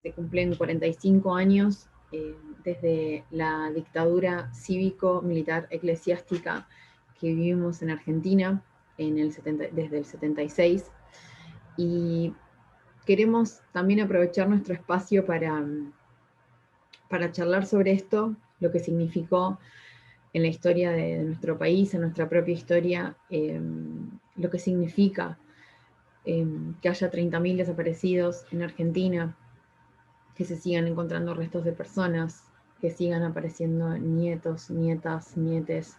se cumplen 45 años desde la dictadura cívico-militar eclesiástica que vivimos en Argentina desde el 76, y queremos también aprovechar nuestro espacio para charlar sobre esto, lo que significó en la historia de nuestro país, en nuestra propia historia, lo que significa que haya 30.000 desaparecidos en Argentina, que se sigan encontrando restos de personas, que sigan apareciendo nietos, nietas, nietes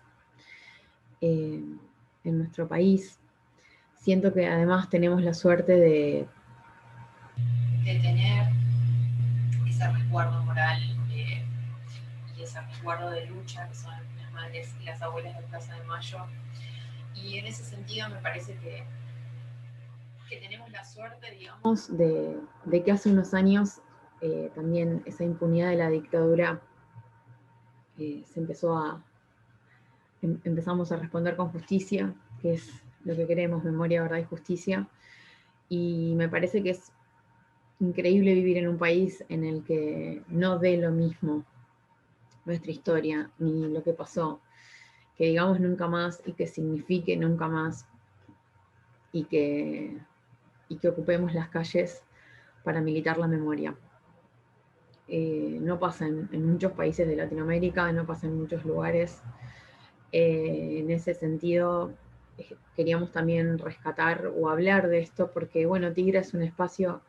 en nuestro país. Siento que además tenemos la suerte de tener ese resguardo moral y ese resguardo de lucha que son las madres y las abuelas de Plaza de Mayo. Y en ese sentido me parece que tenemos la suerte, digamos, de que hace unos años también esa impunidad de la dictadura se empezamos a responder con justicia, que es lo que queremos, memoria, verdad y justicia. Y me parece que es increíble vivir en un país en el que no dé lo mismo nuestra historia, ni lo que pasó, que digamos nunca más y que signifique nunca más, y que ocupemos las calles para militar la memoria. No pasa en muchos países de Latinoamérica, no pasa en muchos lugares. En ese sentido, queríamos también rescatar o hablar de esto, porque bueno, Tigra es un espacio,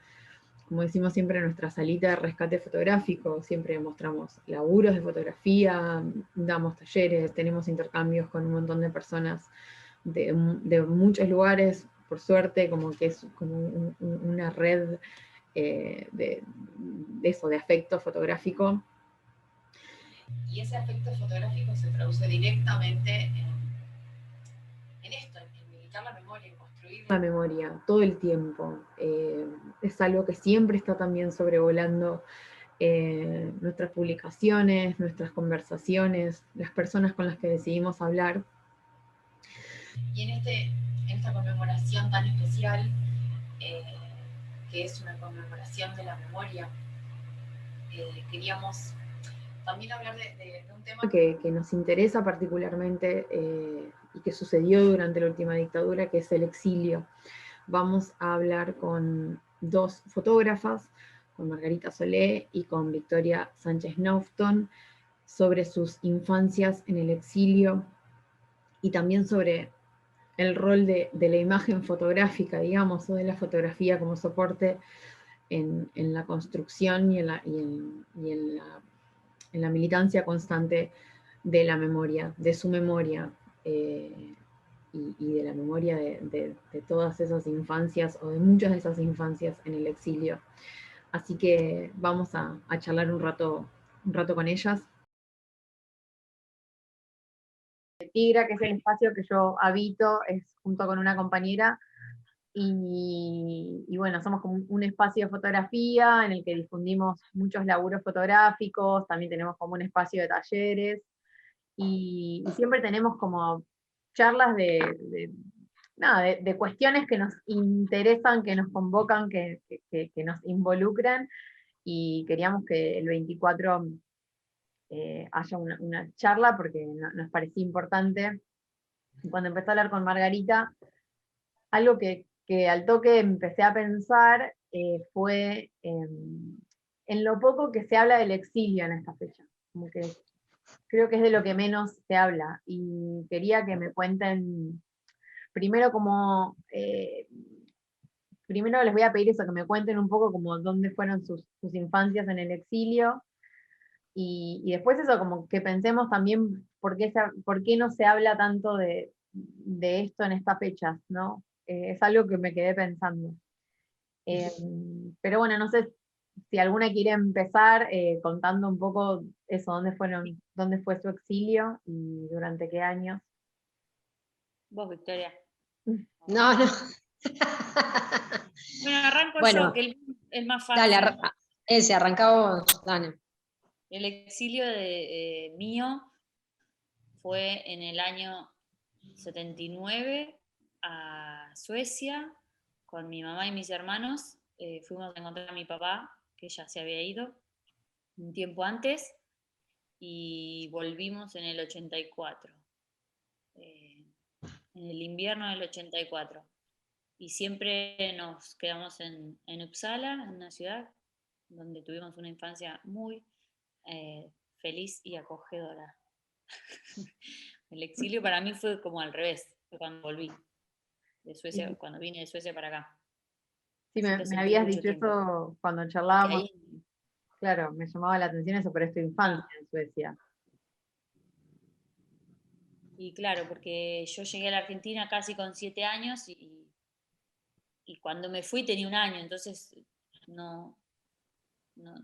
como decimos siempre en nuestra salita de rescate fotográfico, siempre mostramos laburos de fotografía, damos talleres, tenemos intercambios con un montón de personas de muchos lugares, por suerte, como que es como una red de eso, de afecto fotográfico. Y ese afecto fotográfico se traduce directamente en esto, en militar la memoria, en construir la memoria todo el tiempo. Es algo que siempre está también sobrevolando nuestras publicaciones, nuestras conversaciones, las personas con las que decidimos hablar. Y en esta conmemoración tan especial, que es una conmemoración de la memoria, queríamos también hablar de un tema que nos interesa particularmente y que sucedió durante la última dictadura, que es el exilio. Vamos a hablar con dos fotógrafas, con Margarita Solé y con Victoria Sánchez Nofton, sobre sus infancias en el exilio y también sobre el rol de la imagen fotográfica, digamos, o de la fotografía como soporte en la construcción y en la militancia constante de la memoria, de su memoria, y de la memoria de todas esas infancias, o de muchas de esas infancias en el exilio. Así que vamos a charlar un rato con ellas. Tigra, que es el espacio que yo habito, es junto con una compañera, y bueno, somos como un espacio de fotografía en el que difundimos muchos laburos fotográficos, también tenemos como un espacio de talleres, y siempre tenemos como charlas nada, de cuestiones que nos interesan, que nos convocan, que nos involucran, y queríamos que el 24 haya una charla porque nos parecía importante. Y cuando empecé a hablar con Margarita, algo que al toque empecé a pensar fue en lo poco que se habla del exilio en esta fecha. Como que creo que es de lo que menos se habla, y quería que me cuenten primero como, primero les voy a pedir eso, que me cuenten un poco como dónde fueron sus infancias en el exilio, y después eso, como que pensemos también por qué no se habla tanto de esto en estas fechas, ¿no? Es algo que me quedé pensando. Pero bueno, no sé si alguna quiere empezar contando un poco eso, dónde fue su exilio y durante qué años. Vos, Victoria. No, no. Bueno, arranco Bueno, yo, que es más dale, fácil. ese, arrancamos, dale. El exilio mío fue en el año 79 a Suecia con mi mamá y mis hermanos. Fuimos a encontrar a mi papá, que ella se había ido un tiempo antes y volvimos en el 84, en el invierno del 84. Y siempre nos quedamos en Uppsala, en una ciudad donde tuvimos una infancia muy feliz y acogedora. El exilio para mí fue como al revés, fue cuando volví de Suecia, Sí, cuando vine de Suecia para acá. sí, Así me lo sentí habías mucho dicho tiempo. eso cuando Porque charlábamos. ahí, Claro, me llamaba la atención eso, pero es tu infancia en Suecia. y claro, porque yo llegué a la Argentina casi con 7 años y cuando me fui tenía 1 año, entonces no, no,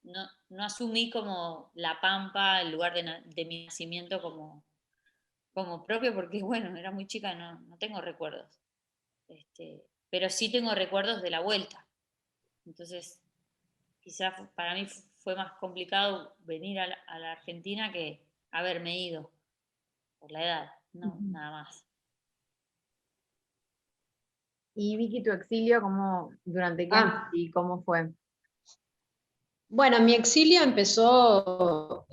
no asumí como La Pampa, el lugar de mi nacimiento como propio, porque bueno, era muy chica, no tengo recuerdos. Pero sí tengo recuerdos de la vuelta. Entonces, quizás para mí fue más complicado venir a la Argentina que haberme ido por la edad, no, Ujú. nada más. Y Vicky, tu exilio, durante qué año Ah, y cómo fue? bueno, mi exilio empezó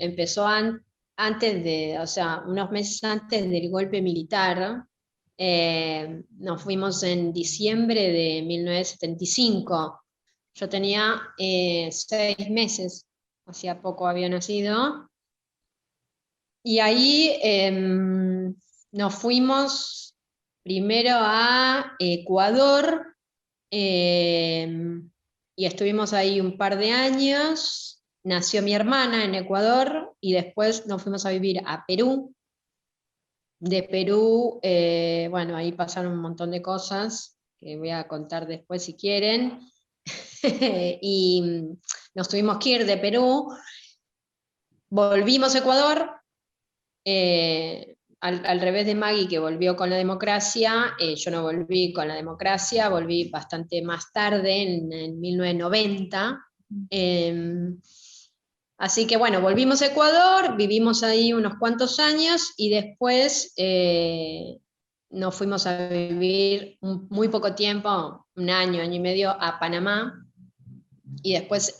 antes de, o sea, unos meses antes del golpe militar. Nos fuimos en diciembre de 1975. Yo tenía 6 meses, hacía poco había nacido. Y ahí nos fuimos primero a Ecuador, y estuvimos ahí un par de años. Nació mi hermana en Ecuador y después nos fuimos a vivir a Perú. De Perú, bueno, ahí pasaron un montón de cosas que voy a contar después si quieren. Y nos tuvimos que ir de Perú. Volvimos a Ecuador. Al revés de Maggie, que volvió con la democracia, yo no volví con la democracia, volví bastante más tarde, en 1990. Así que bueno, volvimos a Ecuador, vivimos ahí unos cuantos años y después nos fuimos a vivir muy poco tiempo, 1 año, 1 año y medio, a Panamá. Y después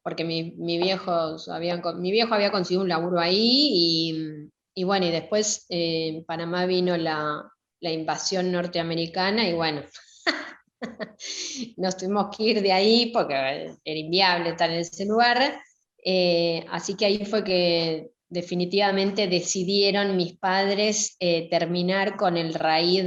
porque mi viejo había conseguido un laburo ahí y bueno, y después en Panamá vino la invasión norteamericana y bueno, nos tuvimos que ir de ahí porque era inviable estar en ese lugar. Así que ahí fue que definitivamente decidieron mis padres terminar con el raíz,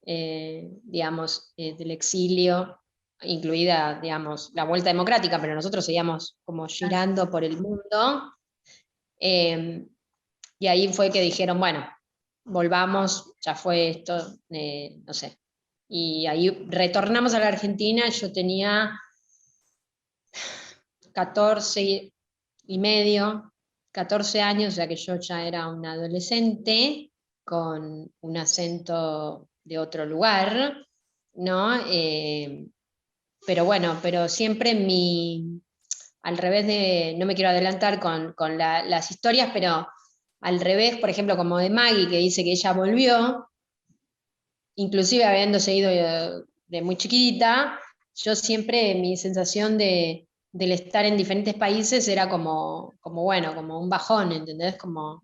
digamos, del exilio, incluida, digamos, la vuelta democrática, pero nosotros seguíamos como girando por el mundo. eh, y ahí fue que dijeron, bueno, volvamos, ya fue esto, no sé. Y ahí retornamos a la Argentina, yo tenía 14 y medio, 14 años, o sea que yo ya era una adolescente con un acento de otro lugar, ¿no? Pero bueno, pero siempre al revés de, no me quiero adelantar con las historias, pero al revés, por ejemplo, como de Maggie, que dice que ella volvió, inclusive habiéndose ido de muy chiquita, yo siempre mi sensación del estar en diferentes países era como bueno, como un bajón, ¿entendés? Como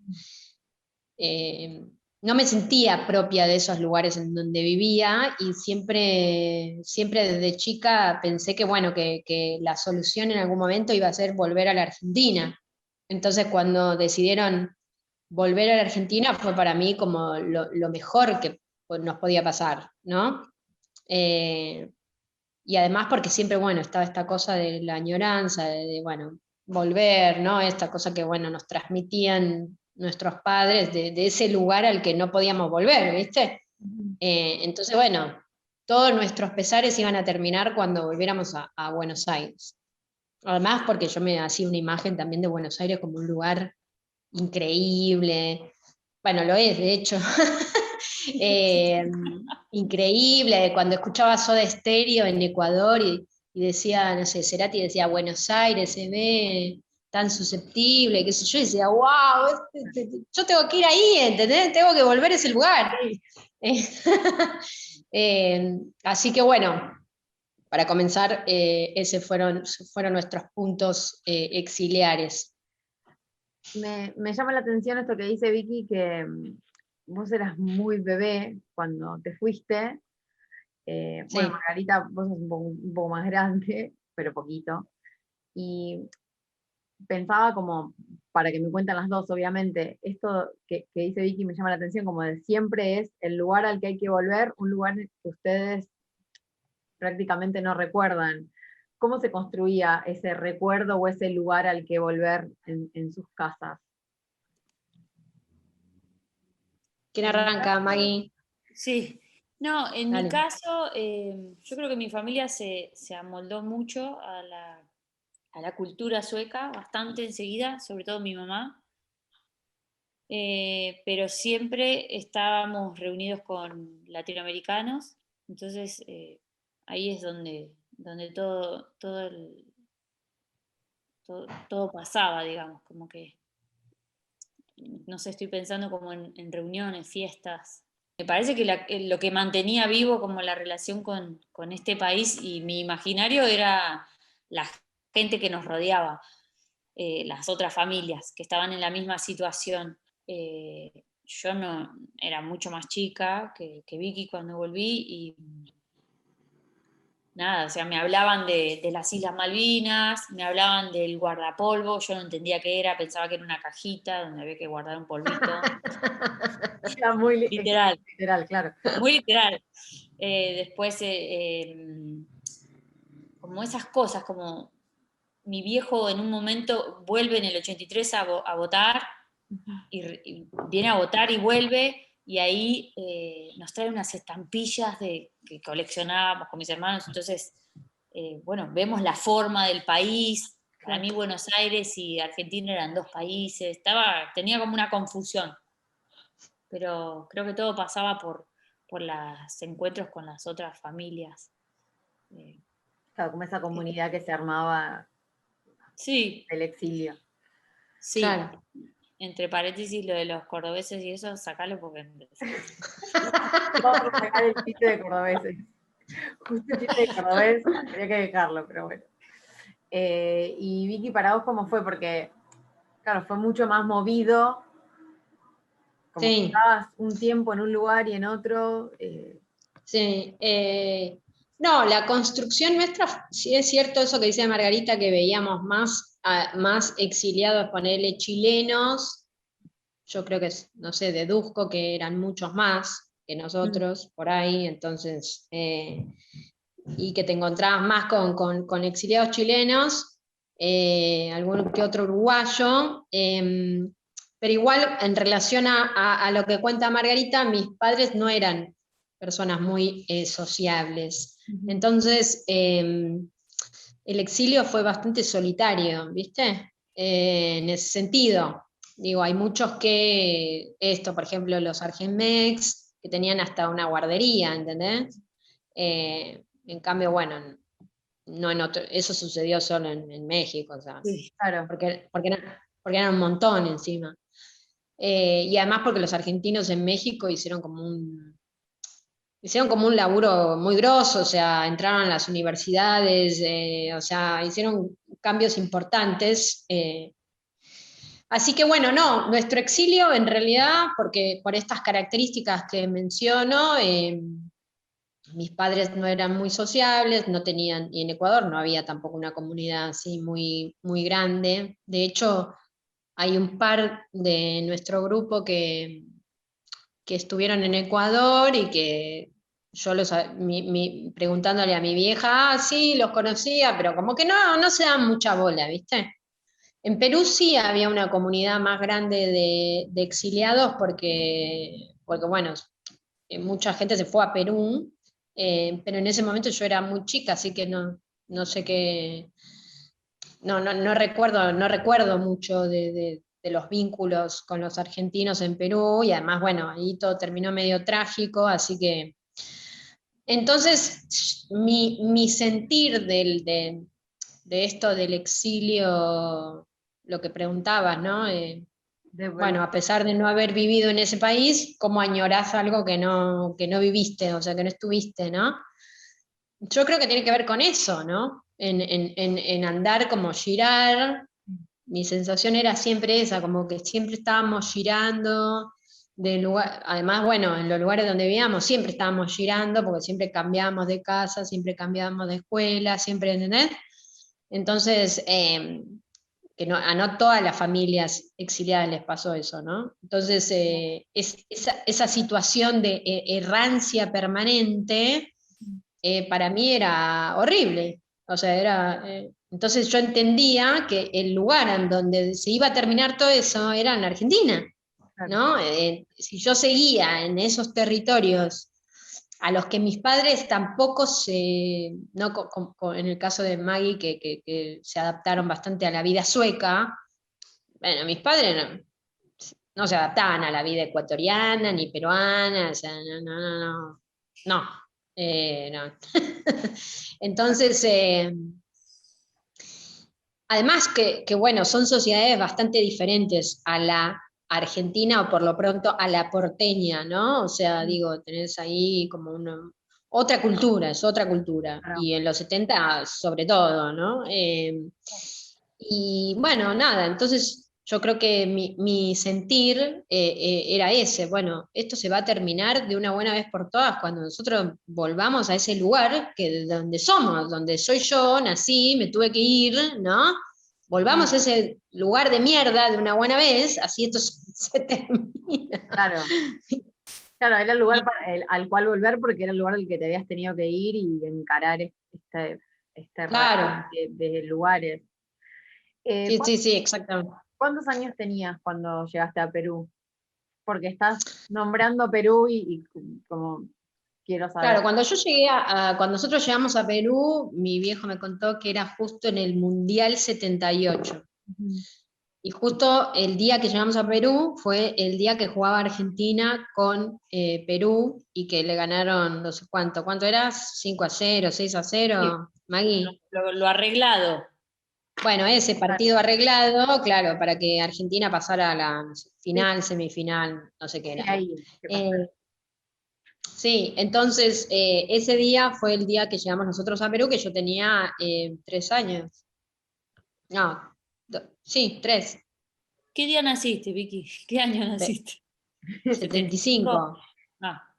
eh, no me sentía propia de esos lugares en donde vivía y siempre desde chica pensé que bueno, que la solución en algún momento iba a ser volver a la Argentina. Entonces cuando decidieron volver a la Argentina fue para mí como lo mejor que nos podía pasar, ¿no? Eh, y además porque siempre, bueno, estaba esta cosa de la añoranza, bueno, volver, ¿no? Esta cosa que, bueno, nos transmitían nuestros padres de ese lugar al que no podíamos volver, ¿viste? Ujú. Entonces, bueno, todos nuestros pesares iban a terminar cuando volviéramos a Buenos Aires. Además, porque yo me hacía una imagen también de Buenos Aires como un lugar increíble. Bueno, lo es, de hecho. Eh, Increíble, cuando escuchaba Soda Stereo en Ecuador y decía, no sé, Cerati decía Buenos Aires se ve tan susceptible, qué sé yo, y decía, wow, yo tengo que ir ahí, ¿entendés? Tengo que volver a ese lugar. Sí. Así que bueno, para comenzar, esos fueron nuestros puntos exiliares. Me llama la atención esto que dice Vicky, que vos eras muy bebé cuando te fuiste. Sí. Bueno, Margarita, vos sos un poco más grande, pero poquito. Y pensaba como, para que me cuenten las dos, obviamente, esto que dice Vicky me llama la atención, como de siempre es el lugar al que hay que volver, un lugar que ustedes prácticamente no recuerdan. ¿Cómo se construía ese recuerdo o ese lugar al que volver en sus casas? ¿Quién arranca, Maggie? Sí, no, en mi Dale. caso, yo creo que mi familia se amoldó mucho a la cultura sueca, bastante enseguida, sobre todo mi mamá. Pero siempre estábamos reunidos con latinoamericanos, entonces ahí es donde todo pasaba, digamos, como que, no sé, estoy pensando como en reuniones, fiestas. Me parece que lo que mantenía vivo como la relación con este país y mi imaginario era la gente que nos rodeaba, las otras familias que estaban en la misma situación. Yo no era mucho más chica que Vicky cuando volví y nada, o sea, me hablaban de las Islas Malvinas, me hablaban del guardapolvo, yo no entendía qué era, pensaba que era una cajita donde había que guardar un polvito. Era muy Literal. literal, claro. Muy literal. Después, como esas cosas, como mi viejo en un momento vuelve en el 83 a votar y viene a votar y vuelve y ahí nos trae unas estampillas que coleccionábamos con mis hermanos, entonces, bueno, vemos la forma del país. Para mí Buenos Aires y Argentina eran dos países, tenía como una confusión, pero creo que todo pasaba por los encuentros con las otras familias. Claro, como esa comunidad que se armaba Sí, del exilio. sí. Claro. Entre paréntesis, lo de los cordobeses y eso, sacalo porque... Vamos a sacar el chiste de cordobeses. Justo el chiste de cordobés, habría que dejarlo, pero bueno. Y Vicky, para vos, ¿cómo fue? Porque, claro, fue mucho más movido, como que Sí. estabas un tiempo en un lugar y en otro. Sí, no, la construcción nuestra, sí es cierto eso que dice Margarita, que veíamos más exiliados, ponerle chilenos, yo creo que, no sé, deduzco que eran muchos más que nosotros por ahí, entonces, y que te encontrabas más con exiliados chilenos, algún que otro uruguayo, pero igual en relación a lo que cuenta Margarita, mis padres no eran personas muy sociables. Entonces, el exilio fue bastante solitario, ¿viste? En ese sentido. Digo, hay muchos por ejemplo, los Argenmex, que tenían hasta una guardería, ¿entendés? En cambio, bueno, no eso sucedió solo en México, o sea, Sí. Claro. porque eran un montón encima. Y además porque los argentinos en México hicieron como un laburo muy grosso, o sea, entraron a las universidades, o sea, hicieron cambios importantes. Así que bueno, no, nuestro exilio en realidad, porque por estas características que menciono, mis padres no eran muy sociables, no tenían, y en Ecuador no había tampoco una comunidad así muy, muy grande. De hecho, hay un par de nuestro grupo que estuvieron en Ecuador y que yo preguntándole a mi vieja, sí, los conocía, pero como que no se dan mucha bola, ¿viste? En Perú sí había una comunidad más grande de exiliados porque, bueno, mucha gente se fue a Perú, pero en ese momento yo era muy chica, así que no sé qué, no recuerdo mucho de los vínculos con los argentinos en Perú, y además, bueno, ahí todo terminó medio trágico, así que entonces mi sentir de esto del exilio, lo que preguntabas, ¿no? Bueno, a pesar de no haber vivido en ese país, ¿cómo añorás algo que no viviste, o sea, que no estuviste, ¿no? yo creo que tiene que ver con eso, ¿no? En andar como girar. Mi sensación era siempre esa, como que siempre estábamos girando de lugar, además, bueno, en los lugares donde vivíamos siempre estábamos girando, porque siempre cambiábamos de casa, siempre cambiábamos de escuela, siempre, ¿entendés? Entonces, que no, a no todas las familias exiliadas les pasó eso, ¿no? Entonces, esa situación de errancia permanente, para mí era horrible. O sea, entonces yo entendía que el lugar en donde se iba a terminar todo eso era en la Argentina, ¿no? Si yo seguía en esos territorios a los que mis padres tampoco no en el caso de Maggie, que se adaptaron bastante a la vida sueca, bueno, mis padres no se adaptaban a la vida ecuatoriana ni peruana, o sea, no. No. Entonces, además que, bueno, son sociedades bastante diferentes a la argentina o por lo pronto a la porteña, ¿no? O sea, digo, tenés ahí como otra cultura, es otra cultura. Claro. Y en los 70 sobre todo, ¿no? Y bueno, nada, entonces yo creo que mi sentir era ese, bueno, esto se va a terminar de una buena vez por todas cuando nosotros volvamos a ese lugar que de donde somos, donde soy yo, nací, me tuve que ir, ¿no? Volvamos a ese lugar de mierda de una buena vez, así esto se termina. Claro. Claro, era el lugar al cual volver porque era el lugar al que te habías tenido que ir y encarar este Claro. rato de lugares. Sí, exactamente. ¿Cuántos años tenías cuando llegaste a Perú? Porque estás nombrando Perú y como quiero saber. Claro, cuando yo llegué cuando nosotros llegamos a Perú, mi viejo me contó que era justo en el Mundial 78. Y justo el día que llegamos a Perú fue el día que jugaba Argentina con Perú y que le ganaron no sé ¿cuánto era? 5-0, 6-0, Sí. Maggie. Lo arreglado. Bueno, ese partido arreglado, claro, para que Argentina pasara a la no sé, final, semifinal, no sé qué era. Ahí, ¿qué pasa? Sí, entonces ese día fue el día que llegamos nosotros a Perú, que yo tenía 3 años. No, sí, 3. ¿Qué día naciste, Vicky? ¿Qué año naciste? 75. Ah,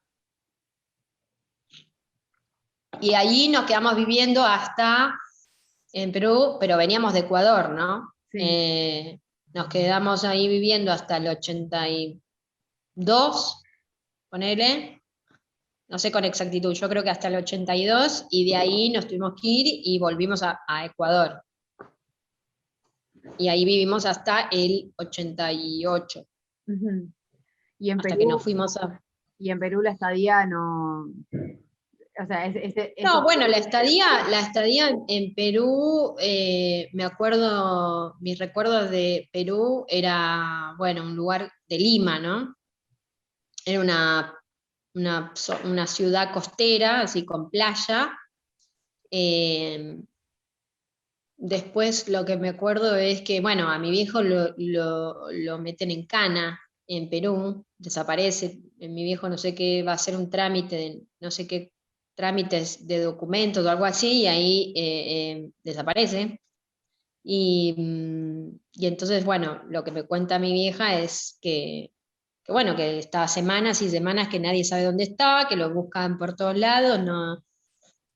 Y allí nos quedamos viviendo hasta en Perú, pero veníamos de Ecuador, ¿no? Sí. Nos quedamos ahí viviendo hasta el 82, ponele, no sé con exactitud, yo creo que hasta el 82, y de ahí nos tuvimos que ir y volvimos a Ecuador. Y ahí vivimos hasta el 88. Y en hasta Perú, que nos fuimos a... Y en Perú la estadía no. O sea, No, bueno, la estadía en Perú, me acuerdo, mis recuerdos de Perú era, bueno, un lugar de Lima, ¿no? Era una ciudad costera, así con playa. Después lo que me acuerdo es que, bueno, a mi viejo lo meten en cana en Perú, desaparece. Mi viejo no sé qué va a hacer un trámite, no sé qué trámites de documentos o algo así, y ahí desaparece. Y entonces, bueno, lo que me cuenta mi vieja es bueno, que está semanas y semanas que nadie sabe dónde está, que lo buscan por todos lados,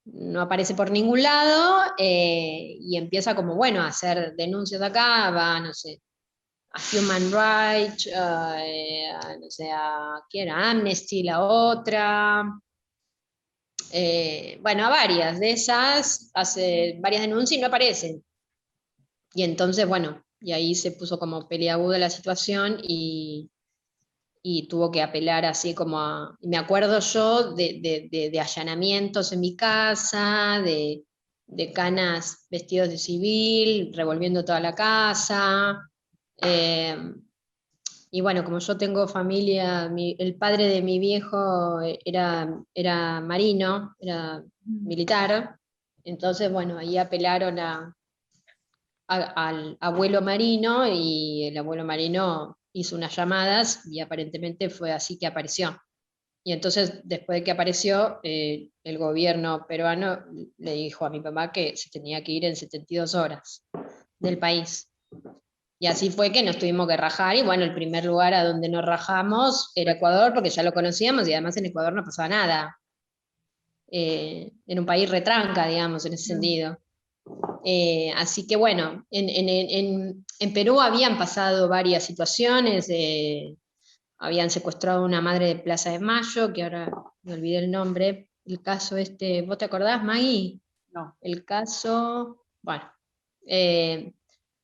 no aparece por ningún lado, y empieza como, bueno, a hacer denuncias acá, va, no sé, a Human Rights, no sé, ¿qué era? Amnesty, la otra, bueno, a varias de esas, hace varias denuncias y no aparecen. Y entonces, bueno, y ahí se puso como peliaguda la situación y tuvo que apelar así como a... Me acuerdo yo de allanamientos en mi casa, de canas vestidos de civil, revolviendo toda la casa. Y bueno, como yo tengo familia, el padre de mi viejo era marino, era militar, entonces bueno, ahí apelaron al abuelo marino y el abuelo marino hizo unas llamadas y aparentemente fue así que apareció. Y entonces, después de que apareció, el gobierno peruano le dijo a mi papá que se tenía que ir en 72 horas del país. Y así fue que nos tuvimos que rajar, y bueno, el primer lugar a donde nos rajamos era Ecuador, porque ya lo conocíamos, y además en Ecuador no pasaba nada. En un país retranca, digamos, en ese sentido. Así que bueno, en Perú habían pasado varias situaciones, habían secuestrado a una madre de Plaza de Mayo, que ahora me olvidé el nombre, el caso este, ¿vos te acordás, Maggie? No. El caso, bueno,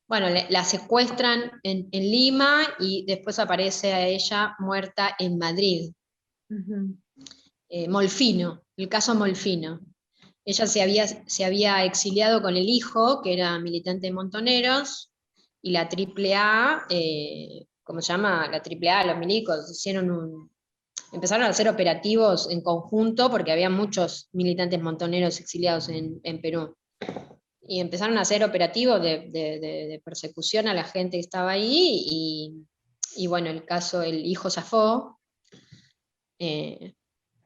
bueno, la secuestran en Lima y después aparece a ella muerta en Madrid. Ujú. Molfino, el caso Molfino. Ella se había exiliado con el hijo, que era militante de Montoneros, y la AAA, ¿cómo se llama? La AAA, los milicos, empezaron a hacer operativos en conjunto, porque había muchos militantes montoneros exiliados en Perú. Y empezaron a hacer operativos de persecución a la gente que estaba ahí, y bueno, el caso, el hijo zafó,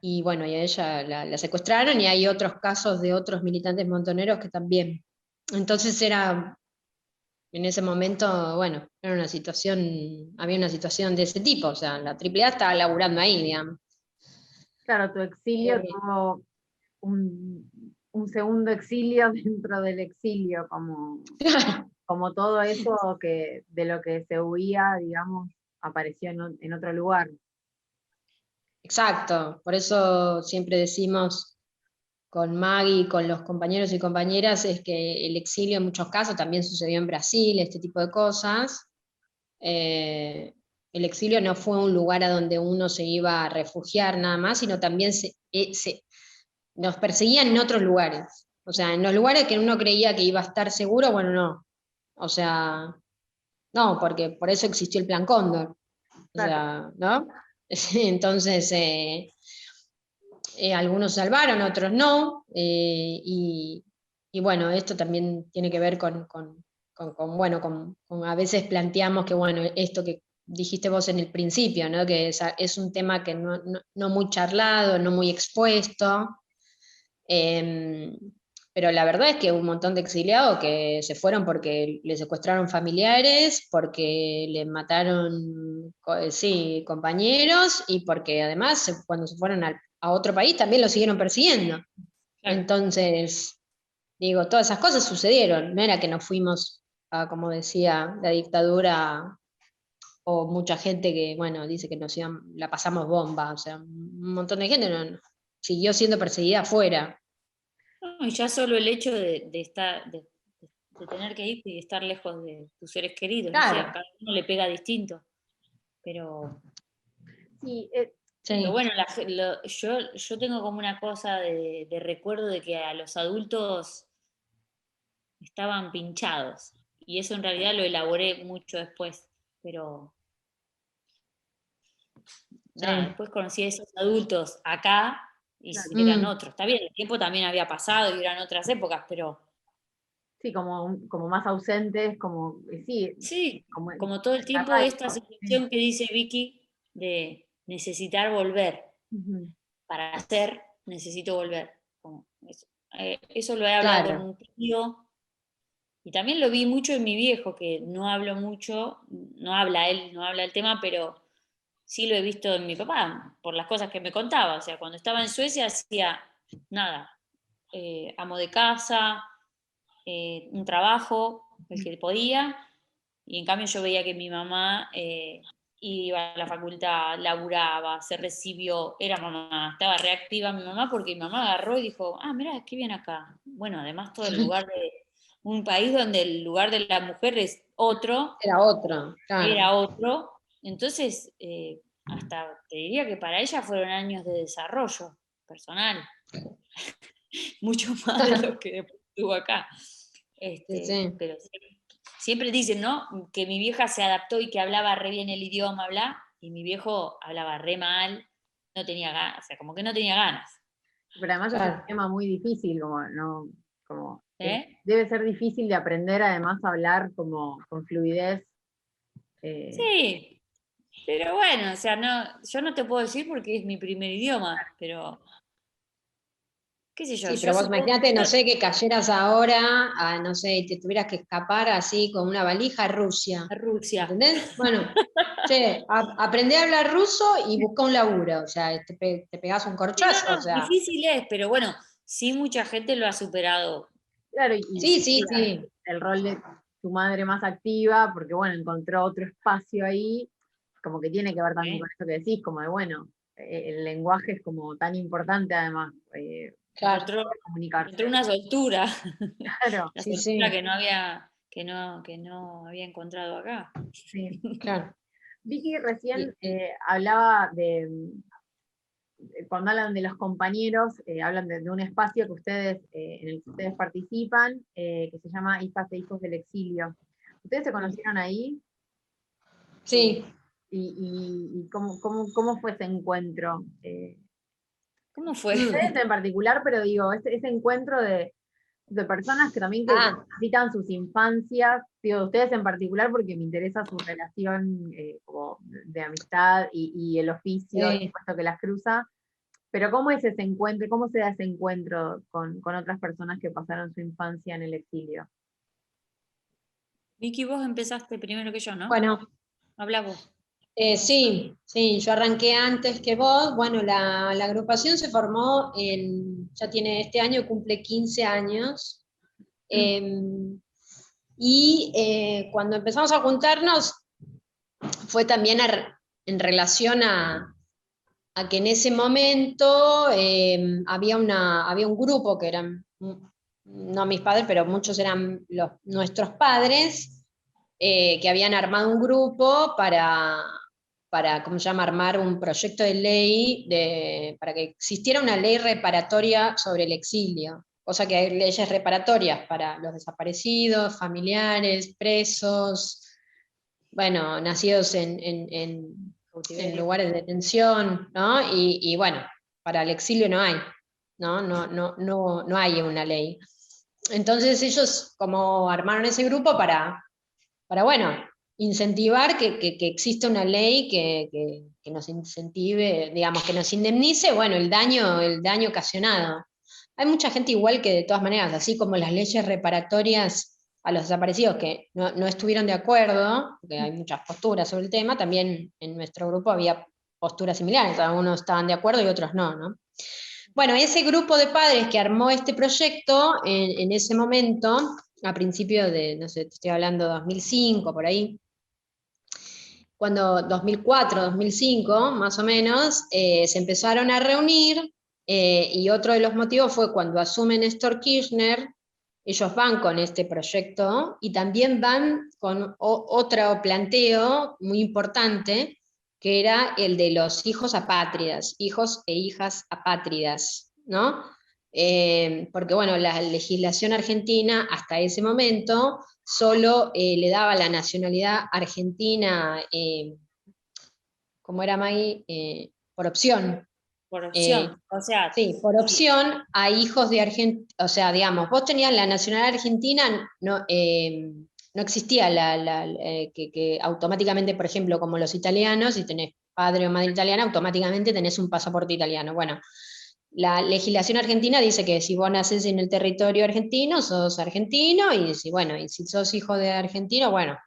y bueno, y a ella la secuestraron, y hay otros casos de otros militantes montoneros que también. Entonces en ese momento, bueno, era una situación, había una situación de ese tipo, o sea, la AAA estaba laburando ahí, digamos. Claro, tu exilio Eh, tuvo un segundo exilio dentro del exilio, como todo eso que de lo que se huía, digamos, apareció en otro lugar. Exacto, por eso siempre decimos con Maggie, con los compañeros y compañeras, es que el exilio en muchos casos también sucedió en Brasil, este tipo de cosas. Eh, el exilio no fue un lugar a donde uno se iba a refugiar nada más, sino también nos perseguían en otros lugares. O sea, en los lugares que uno creía que iba a estar seguro, bueno, no. O sea, no, porque por eso existió el Plan Cóndor. O Claro. sea, ¿no? Entonces, algunos salvaron, otros no, y bueno, esto también tiene que ver bueno, con a veces planteamos que, bueno, esto que dijiste vos en el principio, ¿no? Que es un tema que no muy charlado, no muy expuesto, eh, pero la verdad es que hubo un montón de exiliados que se fueron porque le secuestraron familiares, porque le mataron, sí, compañeros, y porque además cuando se fueron a otro país también lo siguieron persiguiendo. Claro. Entonces, digo, todas esas cosas sucedieron, no era que nos fuimos a, como decía, la dictadura, o mucha gente que, bueno, dice que la pasamos bomba, o sea, un montón de gente siguió siendo perseguida afuera. No, y ya solo el hecho de estar, de tener que ir y estar lejos de tus seres queridos, no sé, a Claro, cada uno le pega distinto, pero, Sí, pero sí, bueno, yo tengo como una cosa de recuerdo de que a los adultos estaban pinchados, y eso en realidad lo elaboré mucho después, pero nada, sí. después conocí a esos adultos acá y claro. eran Mm, otros. Está bien, el tiempo también había pasado y eran otras épocas, pero Sí, como más ausentes, sí, sí, como como todo el tiempo esta arraigo, sí. situación que dice Vicky de necesitar volver. Ujú. Para hacer, necesito volver. Como eso. Eso lo he hablado con claro, un tío y también lo vi mucho en mi viejo, que no hablo mucho, no habla él, no habla el tema, pero sí lo he visto en mi papá, por las cosas que me contaba. O sea, cuando estaba en Suecia hacía nada, amo de casa, un trabajo, el que podía, y en cambio yo veía que mi mamá iba a la facultad, laburaba, se recibió, era mamá, estaba reactiva mi mamá porque mi mamá agarró y dijo, ah, mira, qué bien acá. Bueno, además todo el lugar de un país donde el lugar de la mujer es otro, era otro, claro. era otro, entonces hasta te diría que para ella fueron años de desarrollo personal, mucho más de lo que después tuvo acá. Sí, sí. Pero siempre dicen, ¿no? Que mi vieja se adaptó y que hablaba re bien el idioma, bla, y mi viejo hablaba re mal, no tenía ganas, o sea, como que no tenía ganas. Pero además es un Claro. tema muy difícil, como, no, ¿Eh? debe ser difícil de aprender además a hablar como con fluidez. Sí, Pero bueno, o sea, no, yo no te puedo decir porque es mi primer idioma, pero qué sé yo, Sí, yo pero vos supongo imagínate, no que sé, que cayeras ahora, no sé, y te tuvieras que escapar así con una valija a Rusia. a Rusia. ¿Entendés? Bueno, che, aprendé a hablar ruso y busca un laburo, o sea, te pegás un Sí, no, corchazo, o no, sea. difícil es, pero bueno, sí mucha gente lo ha superado. Claro, Y Sí, sí, sí, sí. el rol de tu madre más activa, porque bueno, encontró otro espacio ahí, como que tiene que ver también con esto que decís, como de bueno, el lenguaje es como tan importante además, Claro, encontró comunicarse. una soltura, Claro, la sí, soltura sí, que no había encontrado acá. sí. claro. Vicky recién Y- hablaba cuando hablan de los compañeros, hablan de un espacio que ustedes, en el que ustedes participan, que se llama Hijas e Hijos del Exilio. ¿Ustedes se conocieron ahí? sí, ¿Y cómo fue ese encuentro? ¿Cómo fue? Ustedes en particular, pero digo, ese encuentro de personas que también que ah, transitan sus infancias, digo, ustedes en particular porque me interesa su relación como de amistad y el oficio, por sí. supuesto que las cruza, pero ¿cómo es ese encuentro? ¿Cómo se da ese encuentro con otras personas que pasaron su infancia en el exilio? Vicky, vos empezaste primero que yo, ¿no? Bueno, Habla vos. sí, sí, yo arranqué antes que vos. Bueno, la agrupación se formó ya tiene este año, cumple 15 años. Y cuando empezamos a juntarnos fue también en relación a que en ese momento había un grupo que eran, no mis padres, pero muchos eran nuestros padres, que habían armado un grupo para, ¿cómo se llama?, armar un proyecto de ley para que existiera una ley reparatoria sobre el exilio, cosa que hay leyes reparatorias para los desaparecidos, familiares, presos, bueno, nacidos en lugares de detención, ¿no? Y bueno, para el exilio no hay, ¿no? No hay una ley. Entonces ellos como armaron ese grupo para bueno, incentivar que exista una ley que nos incentive, digamos, que nos indemnice, bueno, el daño ocasionado. Hay mucha gente igual que de todas maneras, así como las leyes reparatorias a los desaparecidos que no estuvieron de acuerdo, porque hay muchas posturas sobre el tema, también en nuestro grupo había posturas similares, algunos estaban de acuerdo y otros no, ¿no? Bueno, ese grupo de padres que armó este proyecto en ese momento, a principios de, no sé, te estoy hablando 2005, por ahí, cuando 2004, 2005, más o menos, se empezaron a reunir, y otro de los motivos fue cuando asume Néstor Kirchner, ellos van con este proyecto y también van con otro planteo muy importante, que era el de los hijos apátridas, hijos e hijas apátridas, ¿no? Porque bueno, la legislación argentina hasta ese momento solo le daba la nacionalidad argentina, como era Maggie, por opción. Por Eh, opción. O sea, sí, por sí, opción a hijos de Argentina, o sea, digamos, vos tenías la nacionalidad argentina, no existía que automáticamente, por ejemplo, como los italianos, si tenés padre o madre italiana, automáticamente tenés un pasaporte italiano. Bueno, la legislación argentina dice que si vos nacés en el territorio argentino, sos argentino, y si sos hijo de argentino, bueno,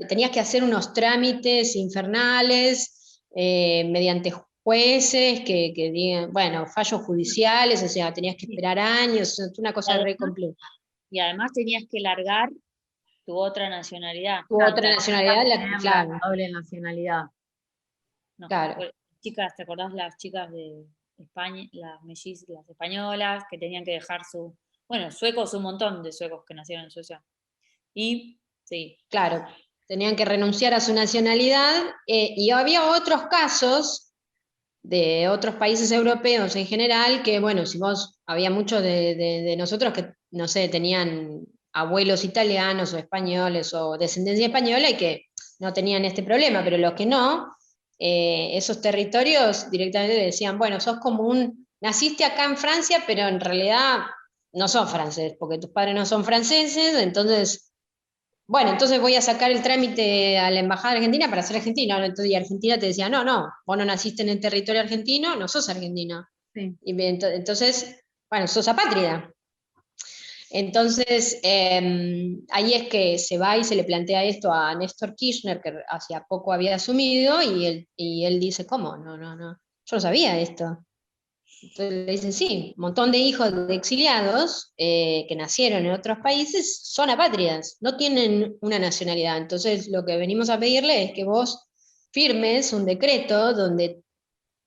tenías que hacer unos trámites infernales, mediante jueces que digan, bueno, fallos judiciales, o sea, tenías que sí. esperar años, una Y cosa re además, compleja. y además tenías que largar tu otra nacionalidad. Tu Claro, otra nacionalidad, tener la claro, doble nacionalidad. No, claro. pues, chicas, ¿te acordás las chicas de España, las españolas, que tenían que dejar bueno, suecos, un montón de suecos que nacieron en Suecia. Y, sí, Claro, tenían que renunciar a su nacionalidad, y había otros casos de otros países europeos en general que, bueno, si vos, había muchos de nosotros que, no sé, tenían abuelos italianos o españoles o descendencia española y que no tenían este problema, pero los que no, esos territorios directamente decían, bueno, naciste acá en Francia, pero en realidad no sos francés, porque tus padres no son franceses, entonces bueno, entonces voy a sacar el trámite a la Embajada Argentina para ser argentino. Entonces, y Argentina te decía, no, vos no naciste en el territorio argentino, no sos argentino. Sí. Y entonces, bueno, sos apátrida. Entonces, ahí es que se va y se le plantea esto a Néstor Kirchner, que hacía poco había asumido, y él dice, ¿cómo? No, yo no sabía esto. Entonces le dicen, sí, un montón de hijos de exiliados que nacieron en otros países son apátridas, no tienen una nacionalidad. Entonces lo que venimos a pedirle es que vos firmes un decreto donde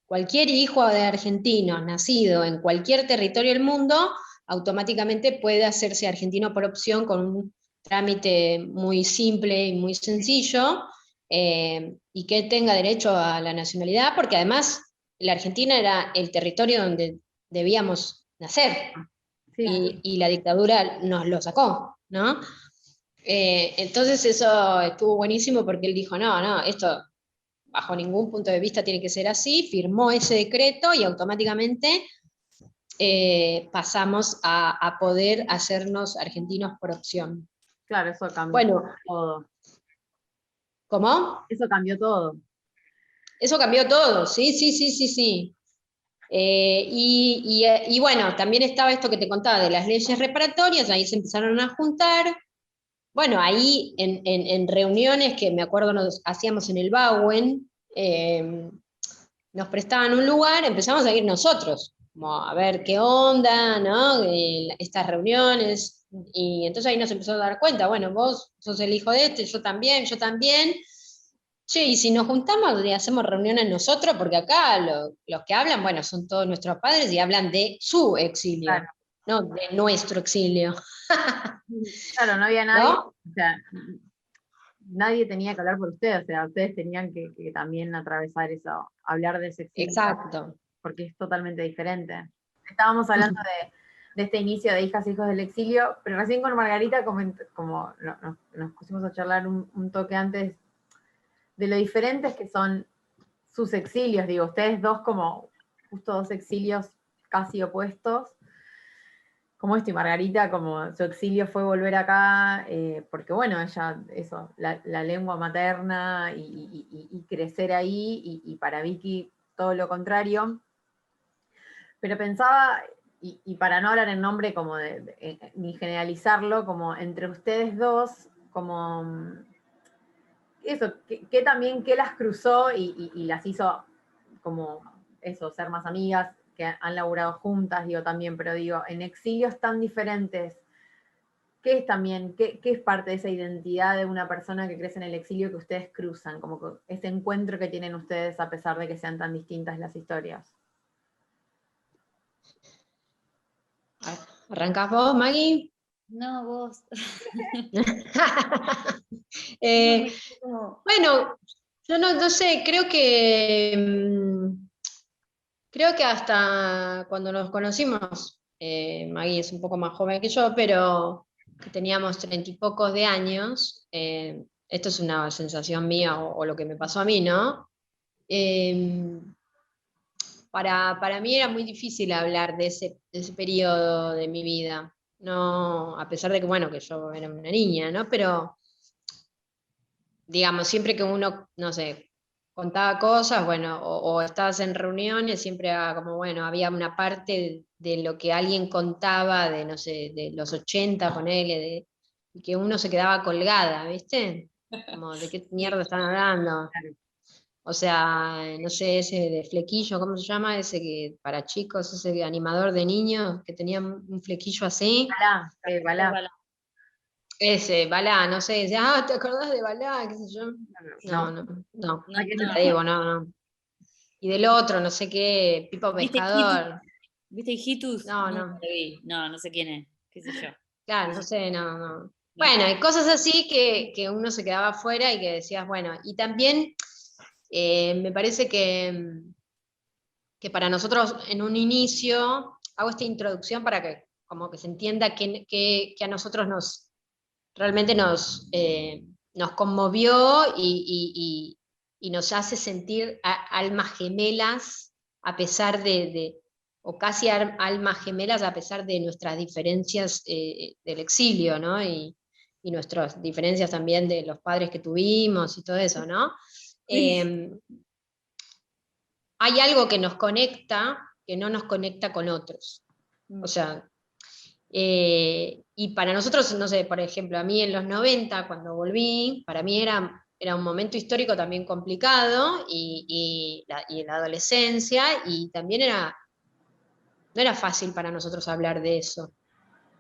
cualquier hijo de argentino nacido en cualquier territorio del mundo automáticamente puede hacerse argentino por opción con un trámite muy simple y muy sencillo, y que tenga derecho a la nacionalidad, porque además la Argentina era el territorio donde debíamos nacer, Sí. y la dictadura nos lo sacó, ¿no? Entonces eso estuvo buenísimo porque él dijo, no, esto bajo ningún punto de vista tiene que ser así, firmó ese decreto y automáticamente pasamos a poder hacernos argentinos por opción. Claro, eso cambió Bueno, todo. ¿cómo? Eso cambió todo. Eso cambió todo, sí. Y bueno, también estaba esto que te contaba de las leyes reparatorias, ahí se empezaron a juntar. Bueno, ahí en reuniones que me acuerdo nos hacíamos en el Bauen, nos prestaban un lugar, empezamos a ir nosotros, como a ver qué onda, ¿no? Estas reuniones, y entonces ahí nos empezó a dar cuenta, bueno, vos sos el hijo de este, yo también, che, y si nos juntamos y hacemos reuniones nosotros, porque acá los que hablan, bueno, son todos nuestros padres y hablan de su exilio, Claro. no de nuestro exilio. Claro, no había nadie, ¿No? o sea, nadie tenía que hablar por ustedes, o sea, ustedes tenían que también atravesar eso, hablar de ese exilio, Exacto. porque es totalmente diferente. Estábamos hablando de este inicio de Hijas e Hijos del Exilio, pero recién con Margarita, como nos pusimos a charlar un toque antes de lo diferentes que son sus exilios, digo, ustedes dos como justo dos exilios casi opuestos, como esto, y Margarita, como su exilio fue volver acá, porque bueno, ella, eso, la lengua materna y crecer ahí, y para Vicky todo lo contrario. Pero pensaba, y para no hablar en nombre como ni generalizarlo, como entre ustedes dos, como eso, que también que las cruzó y las hizo como eso, ser más amigas, que han laburado juntas, digo también, pero digo, en exilios tan diferentes, ¿qué es también, qué es parte de esa identidad de una persona que crece en el exilio que ustedes cruzan? Como que ese encuentro que tienen ustedes a pesar de que sean tan distintas las historias. ¿Arrancás vos, Maggie? No, vos. Bueno, yo no sé, creo que hasta cuando nos conocimos, Maggie es un poco más joven que yo, pero que teníamos 30 y pocos de años, esto es una sensación mía o lo que me pasó a mí, ¿no? Para mí era muy difícil hablar de ese periodo de mi vida, no, a pesar de que, bueno, que yo era una niña, ¿no? Pero, digamos, siempre que uno, no sé, contaba cosas, bueno, o estabas en reuniones, siempre como, bueno, había una parte de lo que alguien contaba de, no sé, de los 80, ponele, y que uno se quedaba colgada, ¿viste? Como, ¿de qué mierda están hablando? O sea, no sé, ese de flequillo, ¿cómo se llama? Ese que para chicos, ese animador de niños que tenía un flequillo así. Balá. Ese, Balá, no sé, dice, ¿te acordás de Balá? ¿Qué sé yo? No, te digo, no. Y del otro, no sé qué, Pipo ¿Viste Hijitus? Pescador. ¿Viste Hijitus? No, Nunca no, lo vi. No sé quién es, qué sé yo. claro, no sé, no. No. Bueno, hay cosas así que uno se quedaba afuera y que decías, bueno, y también me parece que para nosotros en un inicio, hago esta introducción para que como que se entienda que a nosotros realmente nos conmovió y nos hace sentir almas gemelas a pesar o casi almas gemelas a pesar de nuestras diferencias del exilio, ¿no? Y y nuestras diferencias también de los padres que tuvimos y todo eso, ¿no? Sí. Hay algo que nos conecta, que no nos conecta con otros. O sea, y para nosotros, no sé, por ejemplo, a mí en los 90, cuando volví, para mí era un momento histórico también complicado, y en la adolescencia, y también no era fácil para nosotros hablar de eso.